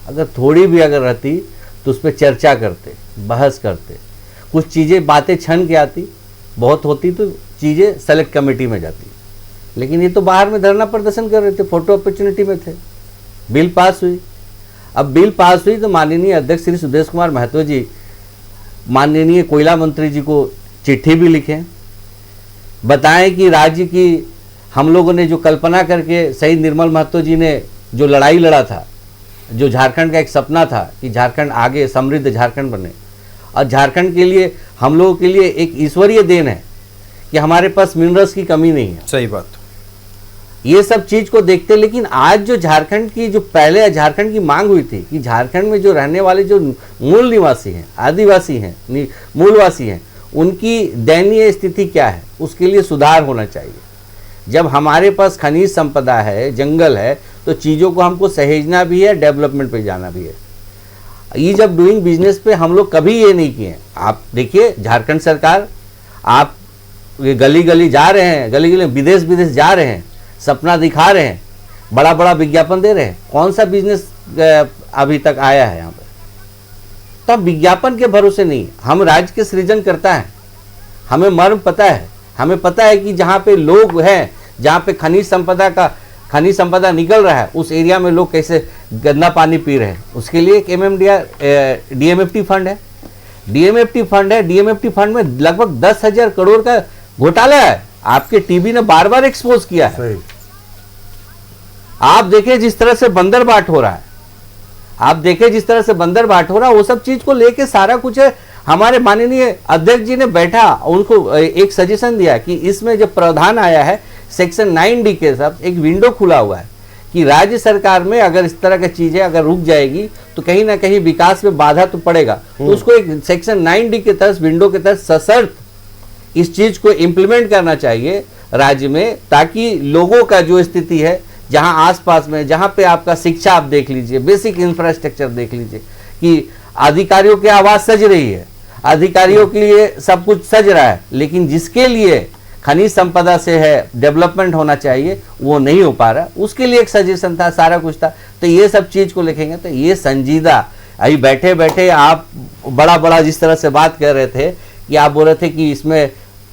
अगर थोड़ी भी अगर रहती तो उस पर चर्चा करते, बहस करते, कुछ चीज़ें बातें छन के आती, बहुत होती तो चीज़ें सेलेक्ट कमेटी में जाती। लेकिन ये तो बाहर में धरना प्रदर्शन कर रहे थे, फोटो अपॉर्चुनिटी में थे। बिल पास हुई। अब बिल पास हुई तो माननीय अध्यक्ष श्री सुदेश कुमार महतो जी माननीय कोयला मंत्री जी को चिट्ठी भी लिखें, बताएं कि राज्य की हम लोगों ने जो कल्पना करके शहीद निर्मल महतो जी ने जो लड़ाई लड़ा था, जो झारखंड का एक सपना था कि झारखंड आगे समृद्ध झारखंड बने, और झारखंड के लिए हम लोगों के लिए एक ईश्वरीय देन है कि हमारे पास मिनरल्स की कमी नहीं है। सही बात। ये सब चीज को देखते, लेकिन आज जो झारखंड की जो पहले झारखंड की मांग हुई थी कि झारखंड में जो रहने वाले जो मूल निवासी हैं, आदिवासी हैं, मूलवासी हैं, उनकी दयनीय स्थिति क्या है, उसके लिए सुधार होना चाहिए। जब हमारे पास खनिज संपदा है, जंगल है, तो चीज़ों को हमको सहेजना भी है, डेवलपमेंट पे जाना भी है। ईज ऑफ डूइंग बिजनेस पे हम लोग कभी ये नहीं किए। आप देखिए झारखंड सरकार, आप गली गली जा रहे हैं, गली गली विदेश जा रहे हैं, सपना दिखा रहे हैं, बड़ा बड़ा विज्ञापन दे रहे हैं, कौन सा बिजनेस अभी तक आया है यहाँ पर? तब विज्ञापन के भरोसे नहीं, हम राज्य के सृजन करता है, हमें मर्म पता है, हमें पता है कि जहाँ पे लोग हैं, जहाँ पे खनिज संपदा निकल रहा है, उस एरिया में लोग कैसे गंदा पानी पी रहे हैं। उसके लिए एक DMFT फंड है, DMFT फंड में लगभग 10,000 करोड़ का घोटाला है। आपके टीवी ने बार बार एक्सपोज किया है। आप देखें जिस तरह से बंदरबाट हो रहा है, वो सब चीज को लेके सारा कुछ है। हमारे माननीय अध्यक्ष जी ने बैठा, उनको एक सजेशन दिया कि इसमें जब प्रावधान आया है सेक्शन 9D के साथ एक विंडो खुला हुआ है कि राज्य सरकार में अगर इस तरह की चीजें अगर रुक जाएगी तो कहीं ना कहीं विकास में बाधा तो पड़ेगा, तो उसको एक सेक्शन 9D के तहत, विंडो के तहत सशर्त इस चीज को इम्प्लीमेंट करना चाहिए राज्य में, ताकि लोगों का जो स्थिति है, जहां आसपास में, जहां पे आपका शिक्षा आप देख लीजिए, बेसिक इंफ्रास्ट्रक्चर देख लीजिए कि अधिकारियों की आवाज सज रही है, अधिकारियों के लिए सब कुछ सज रहा है, लेकिन जिसके लिए खनिज संपदा से है डेवलपमेंट होना चाहिए वो नहीं हो पा रहा। उसके लिए एक सजेशन था, सारा कुछ था। तो ये सब चीज को लिखेंगे तो ये संजीदा, अभी बैठे बैठे आप बड़ा जिस तरह से बात कर रहे थे कि आप बोल रहे थे कि इसमें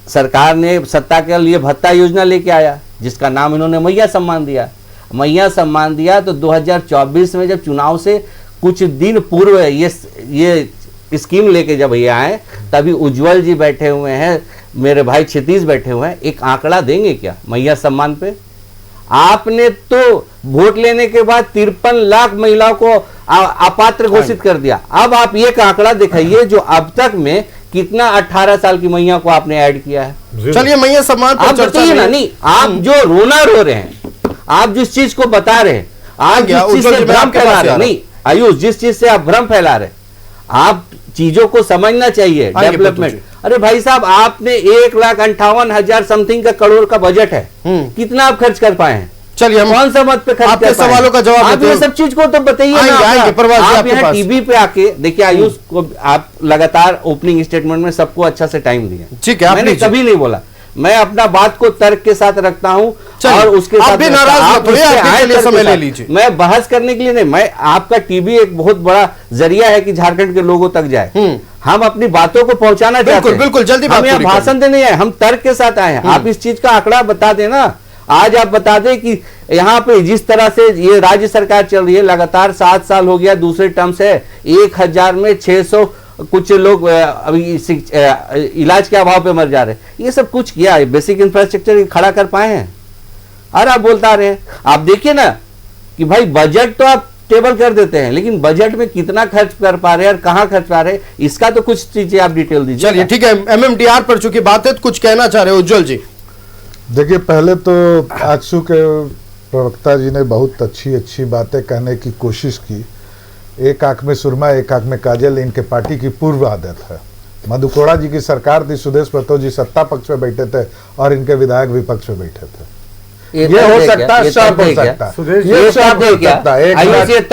सरकार ने सत्ता के लिए भत्ता योजना लेके आया, जिसका नाम इन्होंने मैया सम्मान दिया। तो 2024 में जब चुनाव से कुछ दिन पूर्व ये स्कीम लेके जब ये आए, तभी उज्जवल जी बैठे हुए हैं, मेरे भाई क्षितिज बैठे हुए हैं, एक आंकड़ा देंगे क्या मैया सम्मान पे? आपने तो वोट लेने के बाद 53 लाख महिलाओं को अपात्र घोषित कर दिया। अब आप एक आंकड़ा दिखाइए जो अब तक में कितना 18 साल की मैया को आपने ऐड किया है। चलिए मैया सम्मान पर चर्चा नहीं, आप जो रोना रो रहे हैं, आप जिस चीज को बता रहे हैं, आप जिस चीज से भ्रम फैला रहे हैं, नहीं आयुष, जिस चीज से आप भ्रम फैला रहे हैं, आप चीजों को समझना चाहिए, डेवलपमेंट। अरे भाई साहब, आपने 1,58,000 समथिंग का करोड़ का बजट है, कितना आप खर्च कर पाए हैं? चलिए हम कौन सा मत पे खर्च आपके कर पाए? सवालों का जवाब आप देते ये हैं। सब चीज को तो बताइए ना। आएंगे प्रवास जी आप आपके यहाँ पास। टीवी पे आके देखिए, आयुष को आप लगातार ओपनिंग स्टेटमेंट में सबको अच्छा से टाइम दिया। ठीक है, आप मैंने लीजिए। कभी नहीं बोला, मैं अपना बात को तर्क के साथ रखता हूं और उसके आप साथ भी नाराज मत होइए, उसके आपके आए लिए तर्क समय के ले साथ। लीजिए। मैं बहस करने के लिए नहीं, मैं आपका टीवी एक बहुत बड़ा जरिया है कि झारखंड के लोगों तक जाए। हम अपनी बातों को पहुंचाना चाहते हैं। बिल्कुल, जल्दी बात हम यहाँ पूरी करें। भाषण देने आए, हम तर्क के साथ आए हैं। आप इस चीज का आंकड़ा बता देना। आज आप बता दें कि यहाँ पे जिस तरह से ये राज्य सरकार चल रही है, लगातार 7 साल हो गया, दूसरे टर्म से 1000 में 600 कुछ लोग अभी इलाज के अभाव पे मर जा रहे हैं। ये सब कुछ किया, बेसिक इंफ्रास्ट्रक्चर खड़ा कर पाए हैं। और आप बोलता रहे, आप देखिए ना कि भाई बजट तो आप टेबल कर देते हैं, लेकिन बजट में कितना खर्च कर पा रहे हैं और कहां खर्च पा रहे हैं, इसका तो कुछ चीजें आप डिटेल दीजिए। चलिए ठीक है, MMDR पर चूंकि बात है तो कुछ कहना चाह रहे हो उज्जवल जी। देखिए, पहले तो आजसू के प्रवक्ता जी ने बहुत अच्छी बातें कहने की कोशिश की। एक आंख में सुरमा, एक आंख में काजल इनके पार्टी की पूर्व आदत है। मधुकोड़ा जी की सरकार थी, सुदेश महतो जी सत्ता पक्ष में बैठे थे और इनके विधायक विपक्ष में बैठे थे। ये हो सकता है, सब हो सकता है, ये सब हो सकता है।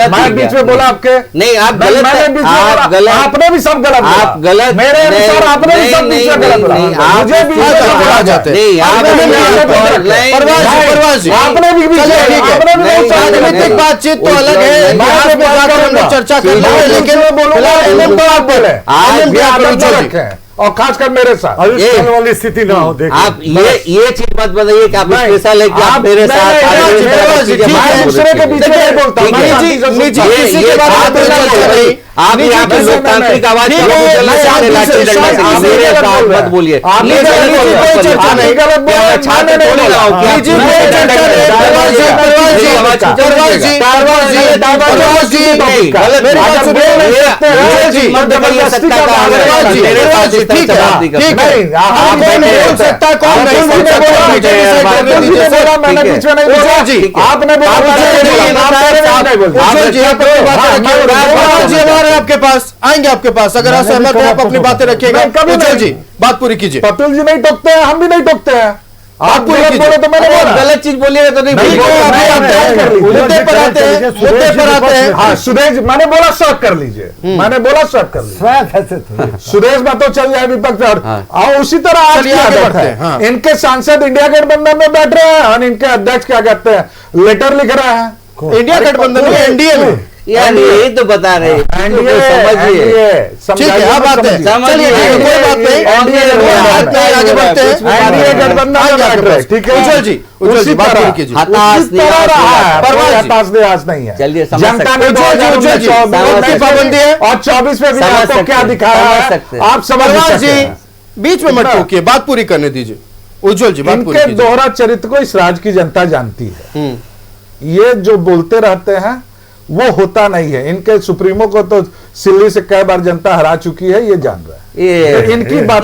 मैं बीच में बोला आपके नहीं, आप गलत, आप गलत, आपने भी सब गलत, आप गलत, मेरे अनुसार आपने भी सब बीच में गलत बोला। मुझे भी आ जाते हैं। नहीं, आपने भी राजनीतिक बातचीत तो अलग है, चर्चा कर लेंगे, लेकिन और खासकर मेरे साथ वाली स्थिति ना हो। देखिए, आप ये चीज मत बताइए कि आप स्पेशल है कि आप मेरे साथ दूसरे के बीच में नहीं बोलता। आप यहाँ पे लोकतांत्रिक आवाज मत बोलिए। आपके पास आएंगे, आपके पास अगर असहमत है आप अपनी बातें रखिएगा। उज्जवल जी बात पूरी कीजिए। कपिल जी नहीं टोकते हैं, हम भी नहीं टोकते हैं। आप पूरी बोले तो मैंने बोला, गलत चीज बोलिएगा तो नहीं। मुद्दे पर आते हैं। हाँ, सुदेश, मैंने बोला शॉर्ट कर लीजिए, मैंने बोला शॉर्ट कर लीजिए। सुदेश में तो चल जाए विपक्ष और उसी तरह आज की आदत है। इनके सांसद इंडिया गठबंधन में बैठ रहे हैं और इनके अध्यक्ष क्या कहते हैं, लेटर लिख रहे हैं इंडिया गठबंधन में, एनडीए में। यार यही तो बता रहे, समझिए, ठीक है, अब आते हैं, चलिए कोई बात नहीं, आगे बढ़ते हैं। ठीक है उज्जवल जी, उज्जवल जी बात पूरी कीजिए। हताश नहीं है। चलिए, जनता ने पाबंदी है और 24 में भी आपको क्या दिखाया है, आप समझ जी बीच में मत टोकिए, बात पूरी करने दीजिए। उज्जवल जी बात पूरी इनके कीजिए। दोहरा चरित्र को इस राज्य की जनता जानती है। ये जो बोलते रहते हैं वो होता नहीं है। इनके सुप्रीमो को तो सिल्ली से कई बार जनता हरा चुकी है, ये जान रहा है। तो इनकी बात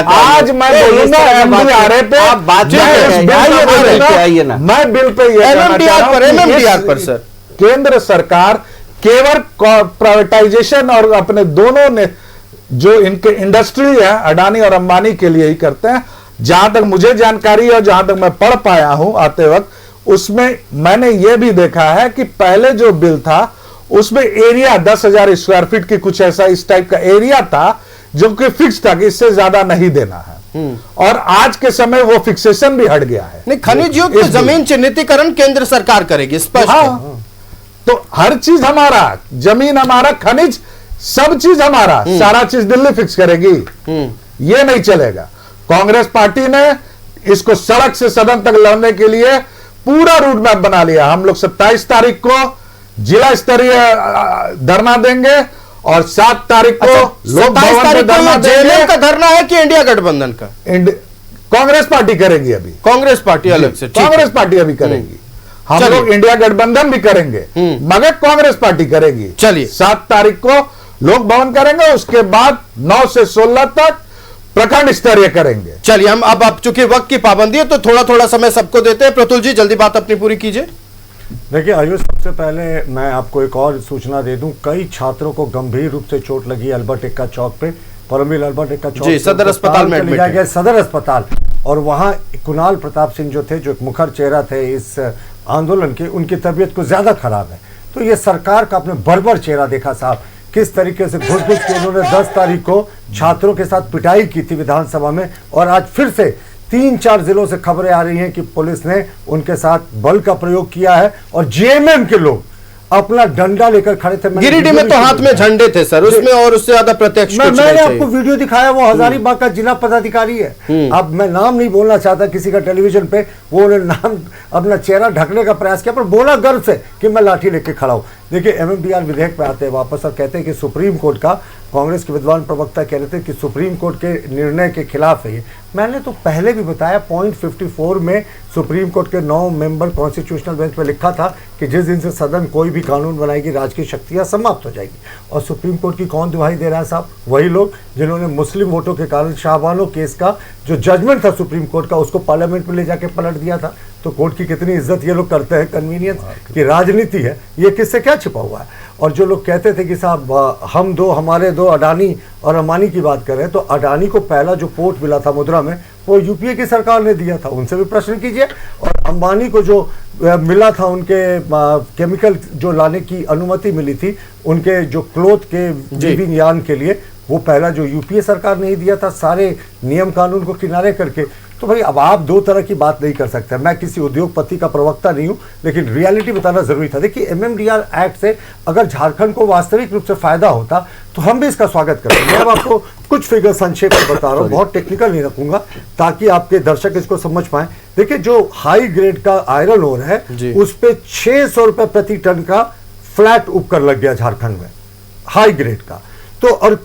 आज मैं बोलूंगा MMDR मैं बिल पे MMDR पर सर, केंद्र सरकार केवल प्राइवेटाइजेशन और अपने दोनों ने जो इनके इंडस्ट्री है अडानी और अंबानी के लिए ही करते हैं। जहां तक मुझे जानकारी और जहां तक मैं पढ़ पाया हूं आते वक्त, उसमें मैंने यह भी देखा है कि पहले जो बिल था उसमें एरिया 10,000 स्क्वायर फीट की कुछ ऐसा इस टाइप का एरिया था जो कि फिक्स था कि इससे ज्यादा नहीं देना है। और आज के समय वो फिक्सेशन भी हट गया है। नहीं, खनिज युक्त जमीन चिन्हितीकरण केंद्र सरकार करेगी, स्पष्ट है। तो हर चीज हमारा, जमीन हमारा, खनिज सब चीज हमारा, सारा चीज दिल्ली फिक्स करेगी, ये नहीं चलेगा। कांग्रेस पार्टी ने इसको सड़क से सदन तक लड़ने के लिए पूरा रूट मैप बना लिया। हम लोग 27 तारीख को जिला स्तरीय धरना देंगे और 7 तारीख को लोक भवन में धरना देंगे। का धरना है कि इंडिया गठबंधन का? कांग्रेस पार्टी करेगी अभी, कांग्रेस पार्टी अलग से, कांग्रेस पार्टी अभी करेगी। हम लोग इंडिया गठबंधन भी करेंगे मगर कांग्रेस पार्टी करेगी। चलिए 7 तारीख को लोक भवन करेंगे, उसके बाद 9 से 16 तक प्रखंड स्तरीय करेंगे। चलिए हम अब चूंकि वक्त की पाबंदी है तो थोड़ा थोड़ा समय सबको देते हैं। प्रतुल जी जल्दी बात अपनी पूरी कीजिए। देखिए आयुष, सबसे पहले मैं आपको एक और सूचना दे दूं, कई छात्रों को गंभीर रूप से चोट लगी अल्बर्ट एक्का चौक पे, परमवीर अल्बर्ट एक्का चौक सदर अस्पताल में लिया गया, सदर अस्पताल। और वहां कुणाल प्रताप सिंह जो थे, जो एक मुखर चेहरा थे इस आंदोलन के, उनकी तबीयत कुछ ज्यादा खराब है। तो ये सरकार का आपने बर्बर चेहरा देखा साहब, किस तरीके से घुस घुस के उन्होंने 10 तारीख को छात्रों के साथ पिटाई की थी विधानसभा में, और आज फिर से 3-4 जिलों से खबरें आ रही हैं कि पुलिस ने उनके साथ बल का प्रयोग किया है और जेएमएम के लोग अपना डंडा लेकर खड़े थे। गिरिडीह में तो हाथ में झंडे थे सर, उसमें और उससे ज्यादा प्रत्यक्ष मैंने आपको वीडियो दिखाया, वो हजारीबाग का जिला पदाधिकारी है। अब मैं नाम नहीं बोलना चाहता किसी का टेलीविजन पे, वो उन्होंने नाम अपना चेहरा ढकने का प्रयास किया, पर बोला गर्व से कि मैं लाठी लेके खड़ा हूं। देखिए एमएमडीआर विधेयक पे आते हैं वापस और कहते हैं कि सुप्रीम कोर्ट का, कांग्रेस के विद्वान प्रवक्ता कह रहे थे कि सुप्रीम कोर्ट के निर्णय के खिलाफ है ये। मैंने तो पहले भी बताया, पॉइंट 54 में सुप्रीम कोर्ट के 9 मेंबर कॉन्स्टिट्यूशनल बेंच पे लिखा था कि जिस दिन से सदन कोई भी कानून बनाएगी राजकीय शक्तियां समाप्त हो जाएगी। और सुप्रीम कोर्ट की कौन दुहाई दे रहा है साहब? वही लोग जिन्होंने मुस्लिम वोटों के कारण शाहबानो केस का जो जजमेंट था सुप्रीम कोर्ट का, उसको पार्लियामेंट में ले जाके पलट दिया था। तो कोर्ट की कितनी इज्जत ये लोग करते हैं, कन्वीनियंस की राजनीति है ये, किससे क्या छिपा हुआ है। और जो लोग कहते थे कि साहब हम दो, हमारे दो, अडानी और अंबानी की बात कर रहे हैं, तो अडानी को पहला जो पोर्ट मिला था मुद्रा में, वो यूपीए की सरकार ने दिया था, उनसे भी प्रश्न कीजिए। और अंबानी को जो मिला था, उनके केमिकल जो लाने की अनुमति मिली थी उनके जो क्लोथ के वीविंग यार्न के लिए, वो पहला जो यूपीए सरकार ने ही दिया था, सारे नियम कानून को किनारे करके। तो भाई अब आप दो तरह की बात नहीं कर सकते। मैं किसी उद्योगपति का प्रवक्ता नहीं हूं, लेकिन रियलिटी बताना जरूरी था। देखिए एमएमडीआर एक्ट से अगर झारखंड को वास्तविक रूप से फायदा होता तो हम भी इसका स्वागत करते। मैं अब आपको कुछ फिगर संक्षेप में बता रहा हूं, बहुत टेक्निकल नहीं रखूंगा ताकि आपके दर्शक इसको समझ पाए। देखिए जो हाई ग्रेड का आयरन ओर है, उस पर 600 रुपए प्रति टन का फ्लैट उपकर लग गया झारखंड में, हाई ग्रेड का। तो और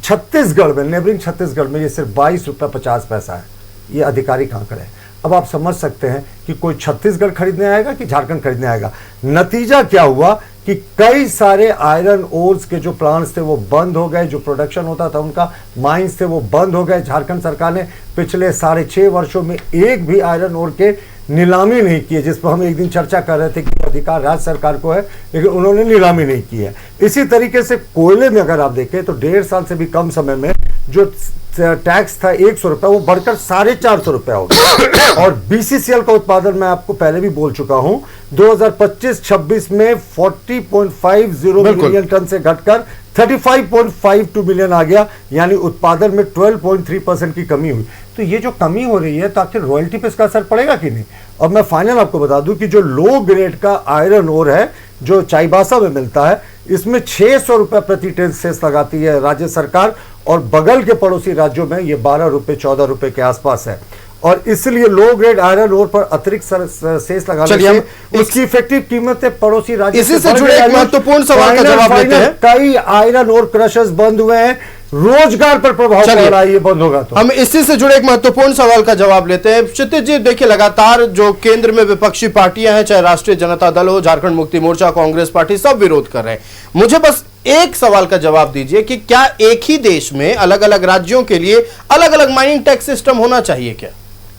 छत्तीसगढ़ में, नेबरिंग छत्तीसगढ़ में ये सिर्फ 22 रुपये 50 पैसा है। ये आधिकारिक आंकड़े हैं। अब आप समझ सकते हैं कि कोई छत्तीसगढ़ खरीदने आएगा कि झारखंड खरीदने आएगा। नतीजा क्या हुआ कि कई सारे आयरन ओर्स के जो प्लांट्स थे वो बंद हो गए, जो प्रोडक्शन होता था उनका, माइंस थे वो बंद हो गए। झारखंड सरकार ने पिछले 6.5 वर्षों में एक भी आयरन ओर के नीलामी नहीं की है, जिस पर हम एक दिन चर्चा कर रहे थे कि अधिकार राज्य सरकार को है, लेकिन उन्होंने नीलामी नहीं की है। इसी तरीके से कोयले में अगर आप देखें तो 1.5 साल से भी कम समय में जो टैक्स था 100 रुपए, वो बढ़कर 450 रुपए हो गया। और बीसीसीएल का उत्पादन मैं आपको पहले भी बोल चुका हूं, 2025-26 में 40.50 मिलियन टन से घटकर 35.52 मिलियन आ गया, यानी उत्पादन में 12.3% की कमी हुई। तो ये जो कमी हो रही है, तो आखिर रॉयल्टी पे इसका असर पड़ेगा कि नहीं? और मैं फाइनल आपको बता दूं कि जो लो ग्रेड का आयरन ओर है जो चाईबासा में मिलता है, इसमें 600 रुपए प्रति टन सेस लगाती है राज्य सरकार, और बगल के पड़ोसी राज्यों में ये 12 रुपए 14 रुपए के आसपास है। और इसलिए लो ग्रेड आयरन ओर पर अतिरिक्त सेस लगाने से उसकी इफेक्टिव कीमतें पड़ोसी राज्य इसी से जुड़े एक महत्वपूर्ण सवाल का जवाब लेते हैं। कई आयरन ओर क्रशर्स बंद हुए हैं, रोजगार पर प्रभाव पड़ रहा है, ये बंद होगा तो। हम इसी से जुड़े एक महत्वपूर्ण सवाल का जवाब लेते हैं। क्षितिज जी, देखिए लगातार जो केंद्र में विपक्षी पार्टियां हैं, चाहे राष्ट्रीय जनता दल हो, झारखंड मुक्ति मोर्चा, कांग्रेस पार्टी, सब विरोध कर रहे हैं। मुझे बस एक सवाल का जवाब दीजिए कि क्या एक ही देश में अलग अलग राज्यों के लिए अलग अलग माइनिंग टैक्स सिस्टम होना चाहिए क्या?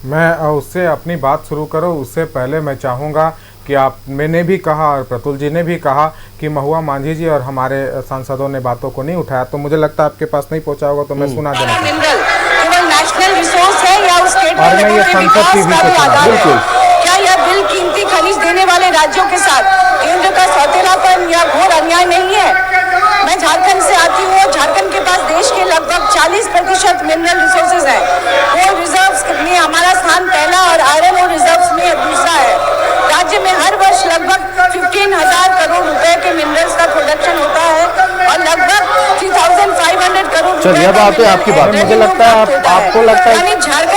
मैं उससे अपनी बात शुरू करूं, उससे पहले मैं चाहूँगा कि मैंने भी कहा और प्रतुल जी ने भी कहा कि महुआ मांझी जी और हमारे सांसदों ने बातों को नहीं उठाया, तो मुझे लगता है आपके पास नहीं पहुंचा होगा, तो मैं सुना देना और मैं ये संसद टीवी को सुना। बिल्कुल, क्या यह बिल कीमती खनिज देने वाले राज्यों के साथ केंद्र का सौतेलापन या घोर अन्याय नहीं है? मैं झारखंड से आती हूँ। झारखंड के पास देश के लगभग 40% मिनरल रिसोर्सेज है। कोल रिजर्व्स में हमारा स्थान पहला और आयरन और रिजर्व्स में दूसरा है। राज्य में हर वर्ष लगभग 15,000 करोड़ रुपए के मिनरल्स का प्रोडक्शन होता है और लगभग 3,500 करोड़। चलिए अब आते हैं आपकी बात। मुझे लगता है आपको लगता है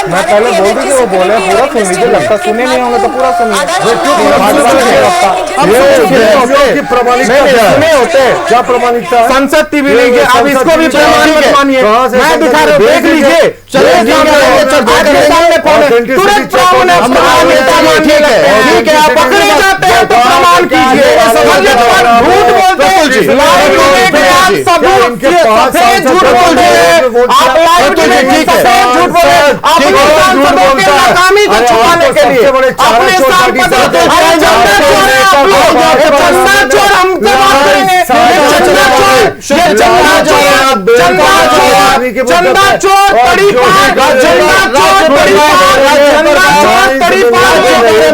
मैं पहले बोल रही थी, वो बोले पूरा सुन लीजिए, लगता सुने नहीं होंगे तो पूरा सुनिए। सुने होते क्या प्रमाणिकता? संसद टीवी नहीं है, अब इसको भी प्रमाण मत मानिए, मैं दिखा रहा हूं, देख लीजिए। चलिए तुरंत ठीक है, आप पकड़े जाते हैं तो प्रमाण कीजिए। सवाल का जवाब झूठ बोलते हैं, जी, लाइव डिबेट में आप इनके पास सफेद झूठ बोलते हैं, आप लाइव डिबेट में सफेद झूठ बोल रहे हैं, अपने सांसदों के नाकामी को छुपाने के लिए अपने सांसदों के चंदा चोर हमसे बात करेंगे, चंदा चोर बड़ी पार, चंदा चोर बड़ी पार, चंदा चोर बड़ी पार,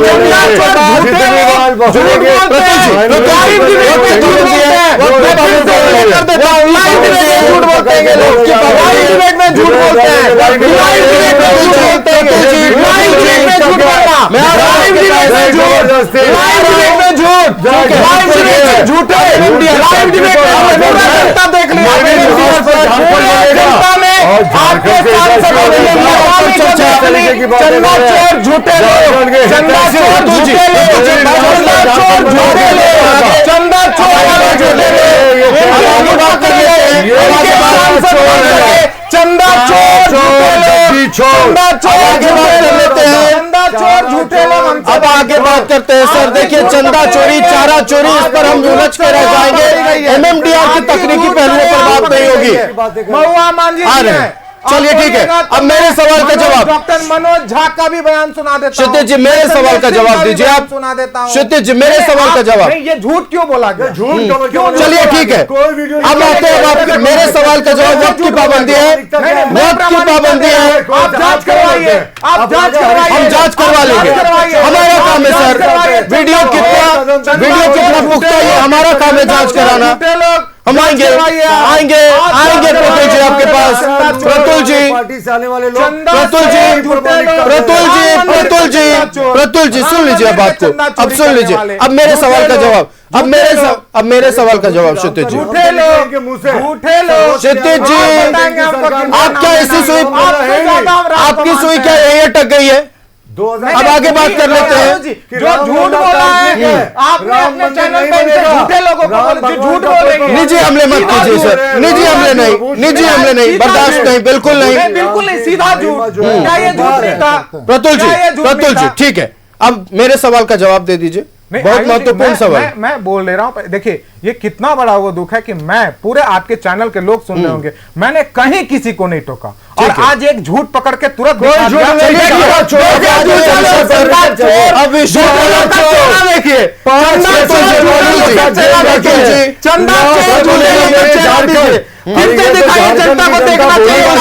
चंदा चोर झूठे लाइव डिबेट में झूठ बोलते हैं, मैं फिर से कर देता हूं, लाइव डिबेट में झूठ बोलते हैं लोग, लाइव डिबेट में झूठ बोलते हैं, लाइव डिबेट में झूठ बोलते हैं, लाइव डिबेट में झूठ बोलना, लाइव डिबेट में झूठ, लाइव डिबेट में झूठ, लाइव डिबेट में झूठे, लाइव डिबेट में पूरा जनता देख लिया, जनता ने आपके सांसदों ने नाकामी को देख ली, चंदा चोर झूठे लोग, चंदा चोर झूठे लोग, चंदा चोर झूठे लोग, चंदा चोर वाले झूठे लोग, चंदा चोर झूठे लोग, चंदा चोर झूठे लेते हैं, चंदा चोर झूठे लोग। अब आगे बात करते हैं सर। देखिए चंदा चोरी, चारा चोरी, इस पर हम उलझ कर रह जाएंगे। एमएमडीआर की तकनीकी पहलुओं पर बात नहीं होगी। महुआ मांझी आ रहे हैं, चलिए ठीक है। अब मेरे सवाल का जवाब डॉक्टर मनोज झा का भी बयान सुना देता हूं। क्षितिज जी मेरे सवाल का जवाब दीजिए आप। सुना देता हूं। क्षितिज जी मेरे सवाल का जवाब। नहीं, ये झूठ क्यों बोला गया? झूठ क्यों? चलिए ठीक है, अब आते हैं आपके मेरे सवाल का जवाब। वक्त की पाबंदी है, वक्त की पाबंदी है। आप जांच करवाइए, आप जांच करवाइए, हम जांच करवा लेंगे, हमारा काम है सर। वीडियो कितना पुख्ता है, हमारा काम है जांच कराना। हम आएंगे आएंगे आएंगे प्रतुल जी आपके पास। प्रतुल जी, प्रतुल जी सुन लीजिए अब बात को, अब सुन लीजिए। अब मेरे सवाल का जवाब, अब मेरे सवाल का जवाब क्षितिज जी। क्षितिज जी, आप क्या ऐसी सुई, आपकी सुई क्या यही अटक गई है? अब आगे बात कर लेते हैं। जो झूठ बोला है आपने अपने चैनल पर झूठे लोगों को झूठ बोल रहे हैं। निजी हमले मत कीजिए सर, निजी हमले नहीं, निजी हमले नहीं, बर्दाश्त नहीं, बिल्कुल नहीं, बिल्कुल नहीं, सीधा झूठ। क्या ये झूठ नहीं था? प्रतुल जी ठीक है, अब मेरे सवाल का जवाब दे दीजिए। बहुत महत्वपूर्ण सवाल। मैं बोल ले रहा हूं, देखिए ये कितना बड़ा वो दुख है कि मैं पूरे आपके चैनल के लोग सुन रहे होंगे, मैंने कहीं किसी को नहीं टोका और आज एक झूठ पकड़ के तुरंत दिखाइए, जनता को देखना चाहिए।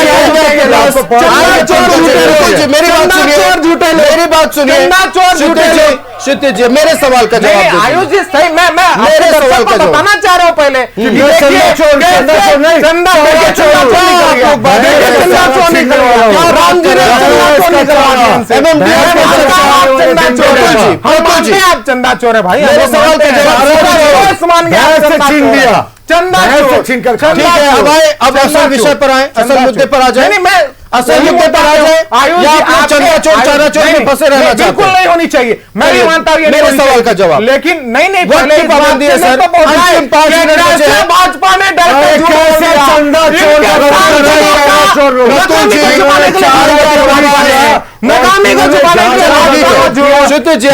मेरी बात सुनिए क्षितिज जी, मेरे सवाल का जवाब। आयुष जी सही, मैं मेरे सवाल का जवाब बताना चाह रहा हूं पहले। आप चंदा चोर है भाई, मेरे सवाल का जवाब छीन दिया। चंदा चोर, ठीक है, अब असल विषय पर आए, असल मुद्दे पर आ जाए। मैं असल मुद्दे पर आ जाए, या आप चंदा चोर चारा चोर में फंसे रहना चाहते हैं? बिल्कुल नहीं होनी चाहिए, मैं भी मानता हूं मेरे सवाल का जवाब। लेकिन नहीं वक्त की पाबंदी है सर, अंतिम 5 मिनट बचे हैं। भाजपा ने डर के चंदा नकामी को छुपाने के लिए क्षितिज जी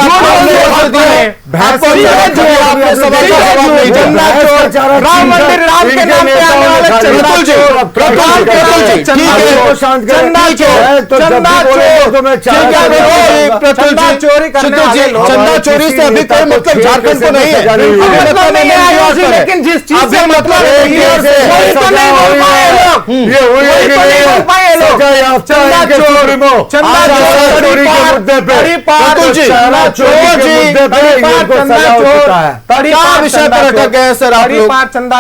राम मंदिर राम के नाम पे आने वाले चंदा चोर, चंदा चोरी करने वाले लोग, चंदा चोरी से अभी कोई मतलब झारखंड को नहीं है, लेकिन जिस चीज से मतलब विषय पर अटक गए सर आप लोग।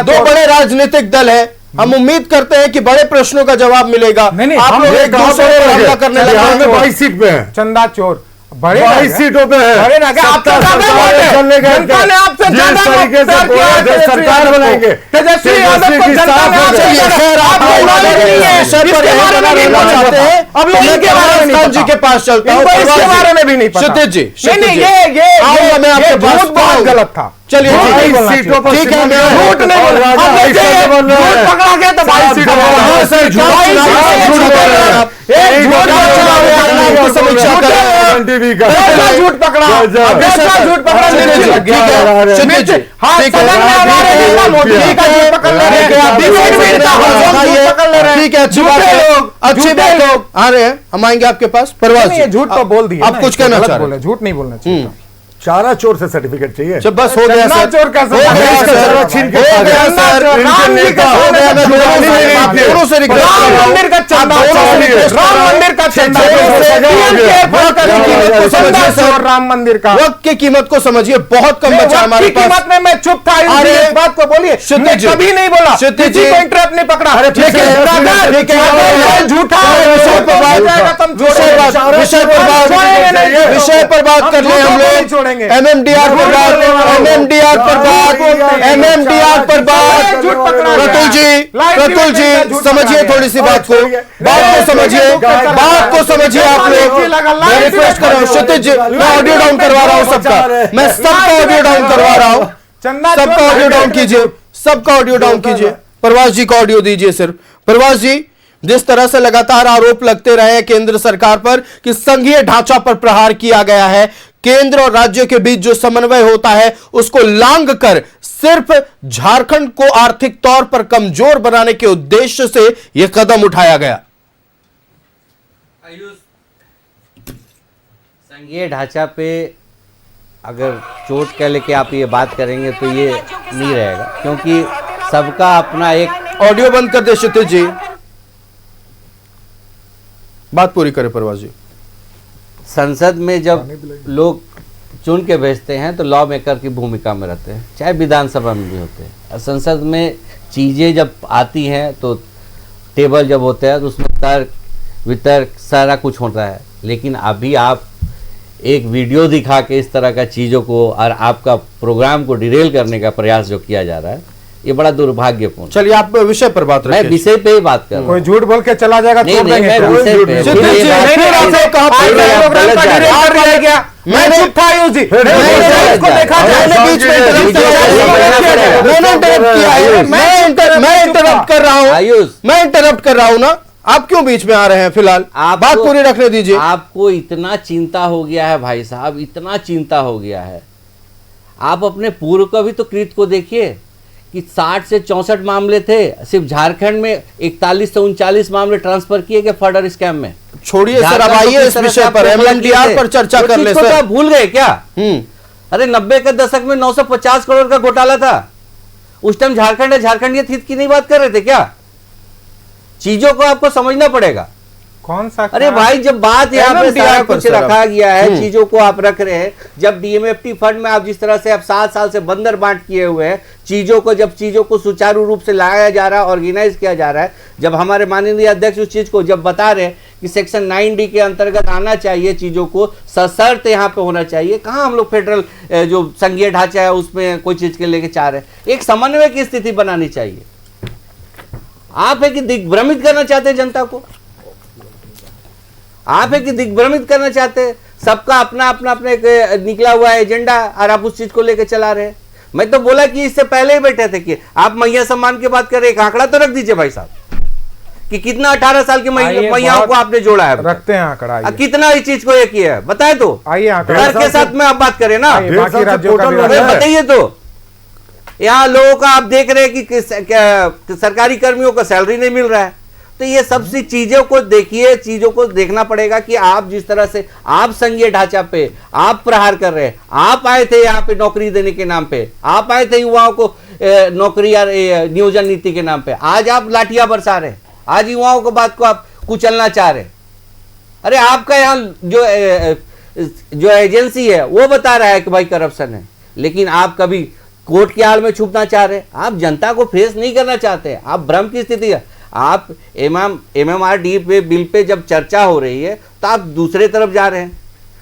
दो बड़े राजनीतिक दल है, हम उम्मीद करते हैं कि बड़े प्रश्नों का जवाब मिलेगा। नहीं, आप लोग एक दूसरे पर हमला करने लगे। 22 सीट पे है, चंदा चोर बड़े 22 सीटों पे है। जनता ने आपसे ज्यादा सरकार बनाएंगे, तेजस्वी यादव को जनता ने आपसे अब लोग इनके बारे में जी के पास चलता हूँ, इसके बारे में भी नहीं पता। क्षितिज जी, ये मैं आपके पास बहुत गलत था। चलिए सीटों पर ठीक है, झूठ नहीं पकड़ा गया तो 22 सीटों समीक्षा कर टीवी का झूठ पकड़ा, झूठ पकड़ा, ठीक है, अच्छी बात है, अच्छी बात है। आ रहे हैं, हम आएंगे आपके पास। परवाज़ जी, झूठ तो बोल दिया, आप कुछ कहना चाह रहे हैं? झूठ नहीं बोलना चाहिए। चारा चोर से सर्टिफिकेट चाहिए। जब बस हो गया सर, चोर का हो गया सर, छीन के हो खा गया गया। सर, दोनों से रिक्वेस्ट राम मंदिर का चंदा, राम मंदिर का चंदा, राम मंदिर का वक्त की कीमत को समझिए, बहुत कम बचा हमारे पास। कीमत में मैं चुप था, इस बात को बोलिए, मैं कभी नहीं बोला, किसी को इंटरप्ट नहीं पकड़ा। ठीक है, झूठा विषय पर बात कर ले हम लोग। एमएमडीआर पर बात, एमएमडीआर पर बात, एमएमडीआर पर बात। प्रतुल जी समझिए थोड़ी सी बात को समझिए, बात को समझिए आप लोग। मैं रिक्वेस्ट कर रहा हूँ क्षितिज जी, मैं ऑडियो डाउन करवा रहा हूँ सबका, मैं सबका ऑडियो डाउन करवा रहा हूँ, सबका ऑडियो डाउन कीजिए, सबका ऑडियो डाउन कीजिए। प्रवास जी का ऑडियो दीजिए सिर्फ। प्रवास जी, जिस तरह से लगातार आरोप लगते रहे केंद्र सरकार पर कि संघीय ढांचा पर प्रहार किया गया है, केंद्र और राज्य के बीच जो समन्वय होता है उसको लांघ कर सिर्फ झारखंड को आर्थिक तौर पर कमजोर बनाने के उद्देश्य से यह कदम उठाया गया। संघीय ढांचा पे अगर चोट कह लेके आप ये बात करेंगे तो ये नहीं रहेगा, क्योंकि सबका अपना एक। ऑडियो बंद कर दे क्षितिज जी, बात पूरी करे प्रवास जी। संसद में जब लोग चुन के भेजते हैं तो लॉ मेकर की भूमिका में रहते हैं, चाहे विधानसभा में भी होते हैं। संसद में चीज़ें जब आती हैं तो टेबल जब होता है तो उसमें तर्क वितर्क सारा कुछ होता है, लेकिन अभी आप एक वीडियो दिखा के इस तरह का चीज़ों को और आपका प्रोग्राम को डिरेल करने का प्रयास जो किया जा रहा है, ये बड़ा दुर्भाग्यपूर्ण। चलिए आप विषय पर बात रखिए। मैं विषय पे ही बात कर रहा हूं। कोई झूठ बोल के चला जाएगा, नहीं, छोड़ देंगे। मैं विषय पे। मैं चुप था आयुष जी, मैं इंटरप्ट कर रहा हूँ, आयुष मैं इंटरप्ट कर रहा हूँ ना, आप क्यों बीच में आ रहे हैं? फिलहाल आप बात पूरी रखने दीजिए। आपको इतना चिंता हो गया है भाई साहब, इतना चिंता हो गया है। आप अपने पूर्व का भी तो कृत को देखिए कि 60 से 64 मामले थे, सिर्फ झारखंड में 41 से 39 मामले ट्रांसफर किए गए फर्डर स्कैम में। छोड़िए सर, अब आइए इस विषय पर, एमएमडीआर पर चर्चा कर ले सर। आप भूल गए क्या? अरे 90 के दशक में 950 करोड़ का घोटाला था, उस टाइम झारखंड है, झारखंड हित की नहीं बात कर रहे थे क्या? चीजों को आपको समझना पड़ेगा। कौन सा? अरे भाई, जब बात यहाँ पे सारा कुछ रखा गया है, चीजों को आप रख रहे हैं, जब डीएमएफटी फंड में आप जिस तरह से आप 7 साल से बंदर बांट किए हुए हैं, चीजों को जब चीजों को सुचारू रूप से लाया जा रहा है, ऑर्गेनाइज किया जा रहा है, जब हमारे माननीय अध्यक्ष उस चीज को जब बता रहे हैं कि सेक्शन 9D के अंतर्गत आना चाहिए, चीजों को सशर्त यहाँ पे होना चाहिए, कहाँ हम लोग फेडरल जो संघीय ढांचा है उसमें कोई चीज के लेके चाह रहे हैं? एक समन्वय की स्थिति बनानी चाहिए। आप है कि दिग्भ्रमित करना चाहते हैं जनता को, आप है कि दिग्भ्रमित करना चाहते हैं। सबका अपना अपना अपने निकला हुआ एजेंडा और आप उस चीज को लेकर चला रहे हैं। मैं तो बोला कि इससे पहले ही बैठे थे कि आप मैया सम्मान की बात कर रहे हैं, एक आंकड़ा तो रख दीजिए भाई साहब कि कितना 18 साल की मैयाओं को आपने जोड़ा है। रखते हैं आंकड़ा, कितना इस चीज को ये किया है बताए तो, आइए आंकड़ा घर के साथ में आप बात करें ना, बाकी राज्यों का बताइए तो। यहाँ लोगों का आप देख रहे हैं कि सरकारी कर्मियों को सैलरी नहीं मिल रहा है, तो ये सब सी चीजों को देखिए, चीजों को देखना पड़ेगा कि आप जिस तरह से आप संघीय ढांचा पे आप प्रहार कर रहे हैं। आप आए थे यहाँ पे नौकरी देने के नाम पे, आप आए थे युवाओं को नौकरी या नियोजन नीति के नाम पे, आज आप लाठियां बरसा रहे हैं, आज युवाओं को बात को आप कुचलना चाह रहे हैं। अरे आपका यहाँ जो एजेंसी है वो बता रहा है कि भाई करप्शन है, लेकिन आप कभी कोर्ट की आड़ में छुपना चाह रहे हैं, आप जनता को फेस नहीं करना चाहते हैं, आप भ्रम की स्थिति है। आप MMRD पे बिल पे जब चर्चा हो रही है तो आप दूसरे तरफ जा रहे हैं।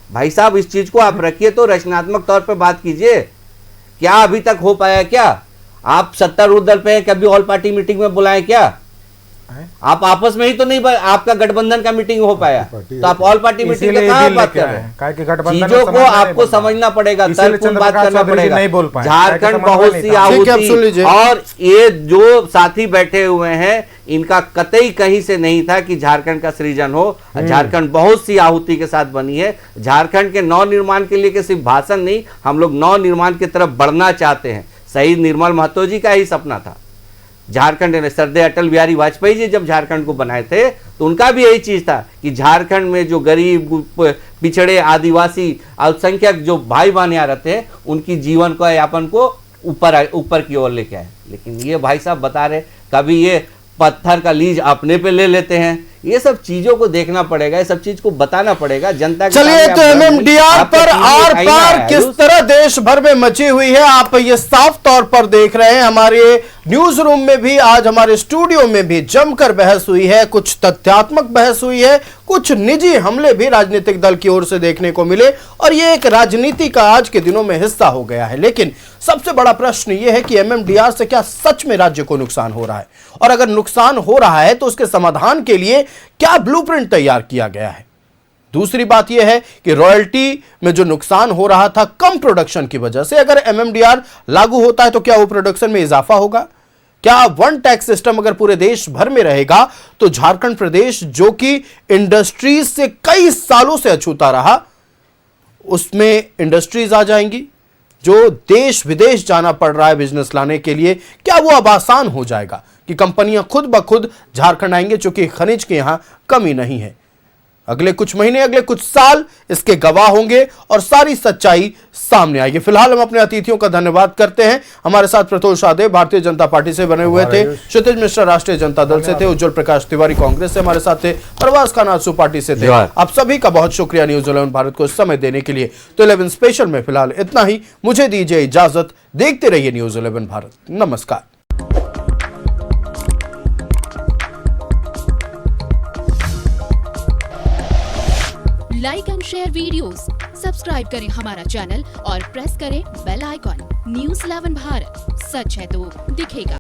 भाई साहब, इस चीज को आप रखिए तो रचनात्मक तौर पे बात कीजिए। क्या अभी तक हो पाया? क्या आप सत्तारूढ़ दल पे हैं, कभी ऑल पार्टी मीटिंग में बुलाएं क्या? आप आपस में ही तो नहीं, आपका गठबंधन का मीटिंग हो पाया, तो आप ऑल पार्टी मीटिंग का कहाँ बात कर रहे हैं? चीजों को आपको समझना पड़ेगा, तर्कपूर्ण बात करना पड़ेगा। झारखंड बहुत सी आहुति, और ये जो साथी बैठे हुए हैं इनका कतई कहीं से नहीं था कि झारखंड का सृजन हो। झारखंड बहुत सी आहुति के साथ बनी है। झारखंड के नव निर्माण के लिए के सिर्फ भाषण नहीं, हम लोग नव निर्माण की तरफ बढ़ना चाहते हैं। शहीद निर्मल महतो जी का ही सपना था। झारखंड ने श्रद्धेय अटल बिहारी वाजपेयी जी जब झारखंड को बनाए थे तो उनका भी यही चीज था कि झारखंड में जो गरीब, पिछड़े, आदिवासी, अल्पसंख्यक जो भाई बहन यहाँ रहते हैं उनकी जीवन को, यापन को ऊपर की ओर लेके आए। लेकिन ये भाई साहब बता रहे कभी ये पत्थर का लीज अपने पे ले लेते हैं। ये सब चीजों को देखना पड़ेगा, ये सब चीज को बताना पड़ेगा जनता के। चलिए, तो एमएमडीआर पर आर पार किस तरह देश भर में मची हुई है आप ये साफ तौर पर देख रहे हैं। हमारे न्यूज रूम में भी, आज हमारे स्टूडियो में भी जमकर बहस हुई है, कुछ तथ्यात्मक बहस हुई है, कुछ निजी हमले भी राजनीतिक दल की ओर से देखने को मिले, और ये एक राजनीति का आज के दिनों में हिस्सा हो गया है। लेकिन सबसे बड़ा प्रश्न यह है कि एमएमडीआर से क्या सच में राज्य को नुकसान हो रहा है, और अगर नुकसान हो रहा है तो उसके समाधान के लिए क्या ब्लूप्रिंट तैयार किया गया है। दूसरी बात यह है कि रॉयल्टी में जो नुकसान हो रहा था कम प्रोडक्शन की वजह से, अगर एमएमडीआर लागू होता है तो क्या वो प्रोडक्शन में इजाफा होगा? क्या वन टैक्स सिस्टम अगर पूरे देश भर में रहेगा तो झारखंड प्रदेश जो कि इंडस्ट्रीज से कई सालों से अछूता रहा, उसमें इंडस्ट्रीज आ जाएंगी। जो देश विदेश जाना पड़ रहा है बिजनेस लाने के लिए, क्या वो अब आसान हो जाएगा कि कंपनियां खुद ब खुद झारखंड आएंगे, चूंकि खनिज की यहां कमी नहीं है। अगले कुछ महीने, अगले कुछ साल इसके गवाह होंगे और सारी सच्चाई सामने आएगी। फिलहाल हम अपने अतिथियों का धन्यवाद करते हैं। हमारे साथ प्रतोष शाहदेव भारतीय जनता पार्टी से बने हुए थे, क्षितिज मिश्रा राष्ट्रीय जनता दल से थे, उज्जवल प्रकाश तिवारी कांग्रेस से हमारे साथ थे, प्रवास खान आजसू पार्टी से थे। आप सभी का बहुत शुक्रिया न्यूज 11 भारत को समय देने के लिए। तो 11 स्पेशल में फिलहाल इतना ही। मुझे दीजिए इजाजत, देखते रहिए न्यूज 11 भारत। नमस्कार। Like and share videos, subscribe करें हमारा चैनल और प्रेस करें बेल आइकॉन। न्यूज़ 11 भारत, सच है तो दिखेगा।